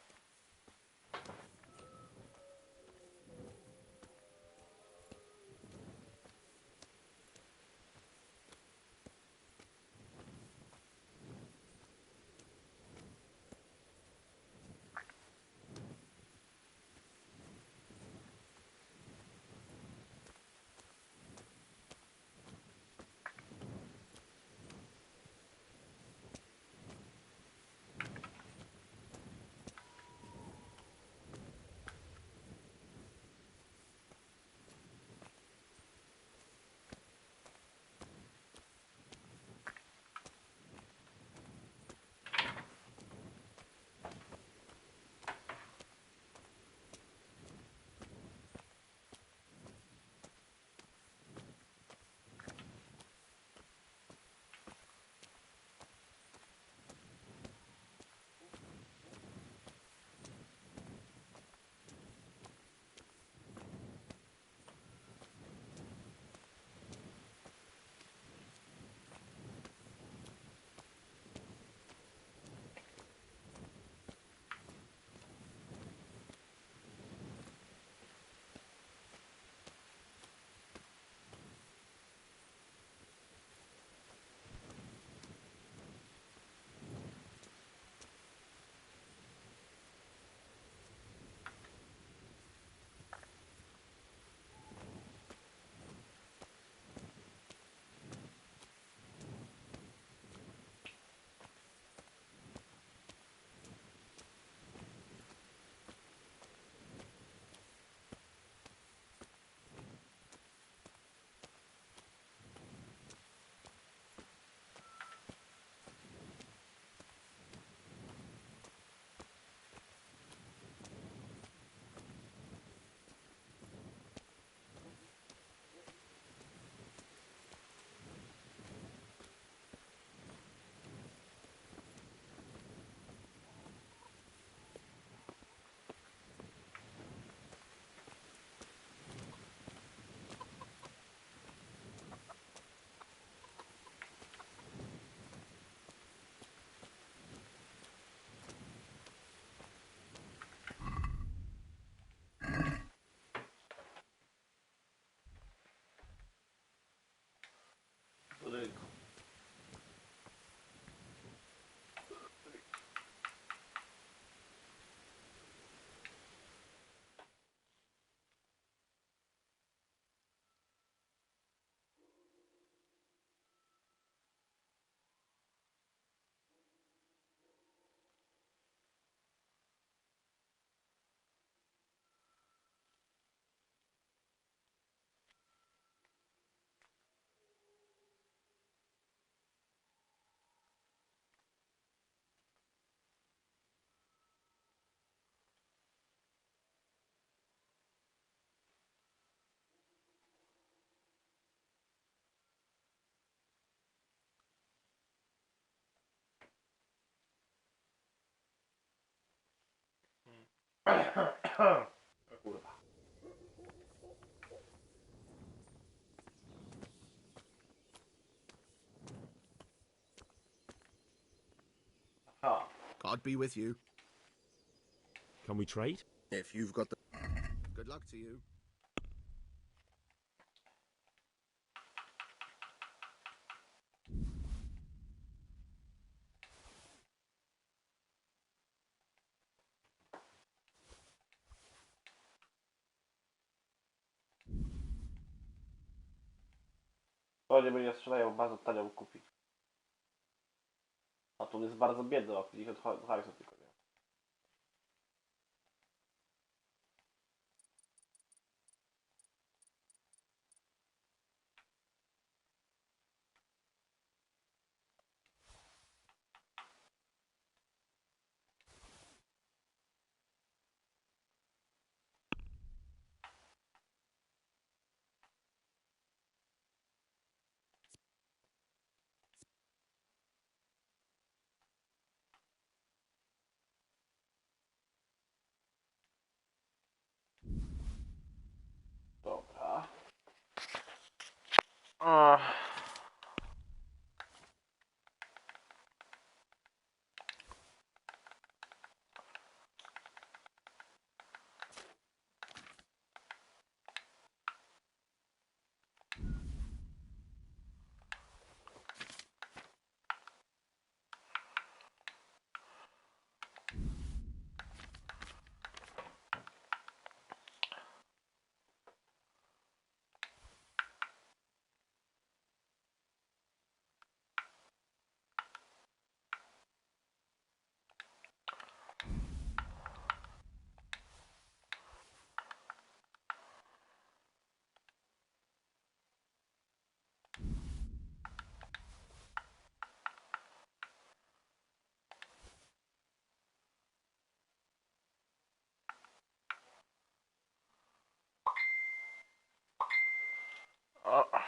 Budynku. O kurwa. Aha. God be with you. Can we trade? If you've got the... Good luck to you. To nie będzie sprzedają, bardzo tanio kupić. A tu jest bardzo biedny, a 50 hajsu tylko nie. O,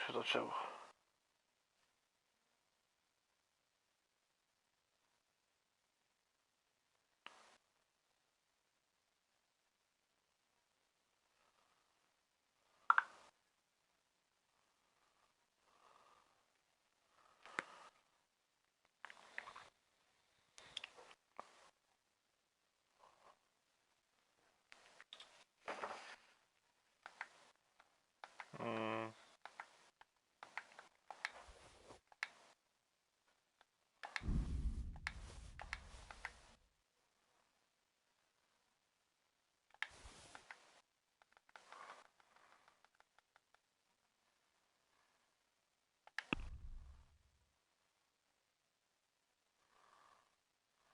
się zaczęło.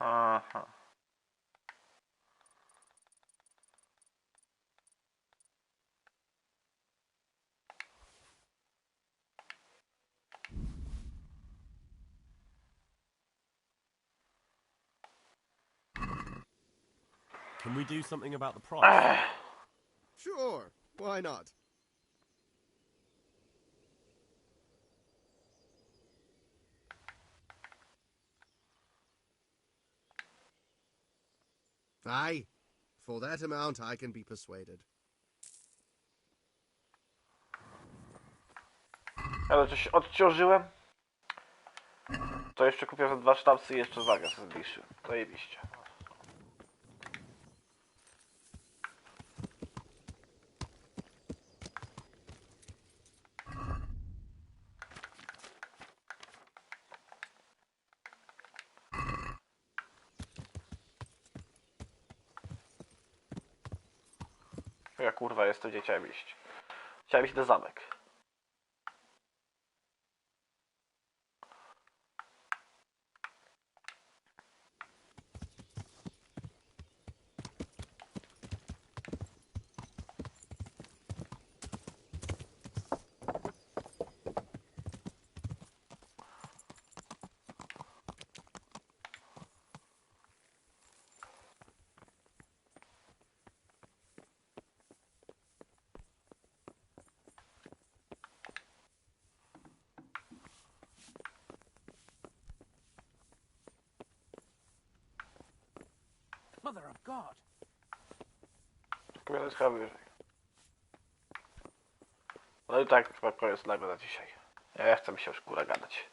Aha. Can we do something about the price? Sure, why not? Aye, for that amount I can be persuaded. Ale coś odciążyłem. To jeszcze kupię za 2 sztabcy i jeszcze zagas zbliższy. Zajebiście. Ja kurwa jestem, gdzie chciałem iść. Chciałem iść na zamek. Mother of God! Kobieta jest chyba wyżej. No i tak chyba koniec live'a na dzisiaj. Ja chcę mi się już kurwa gadać.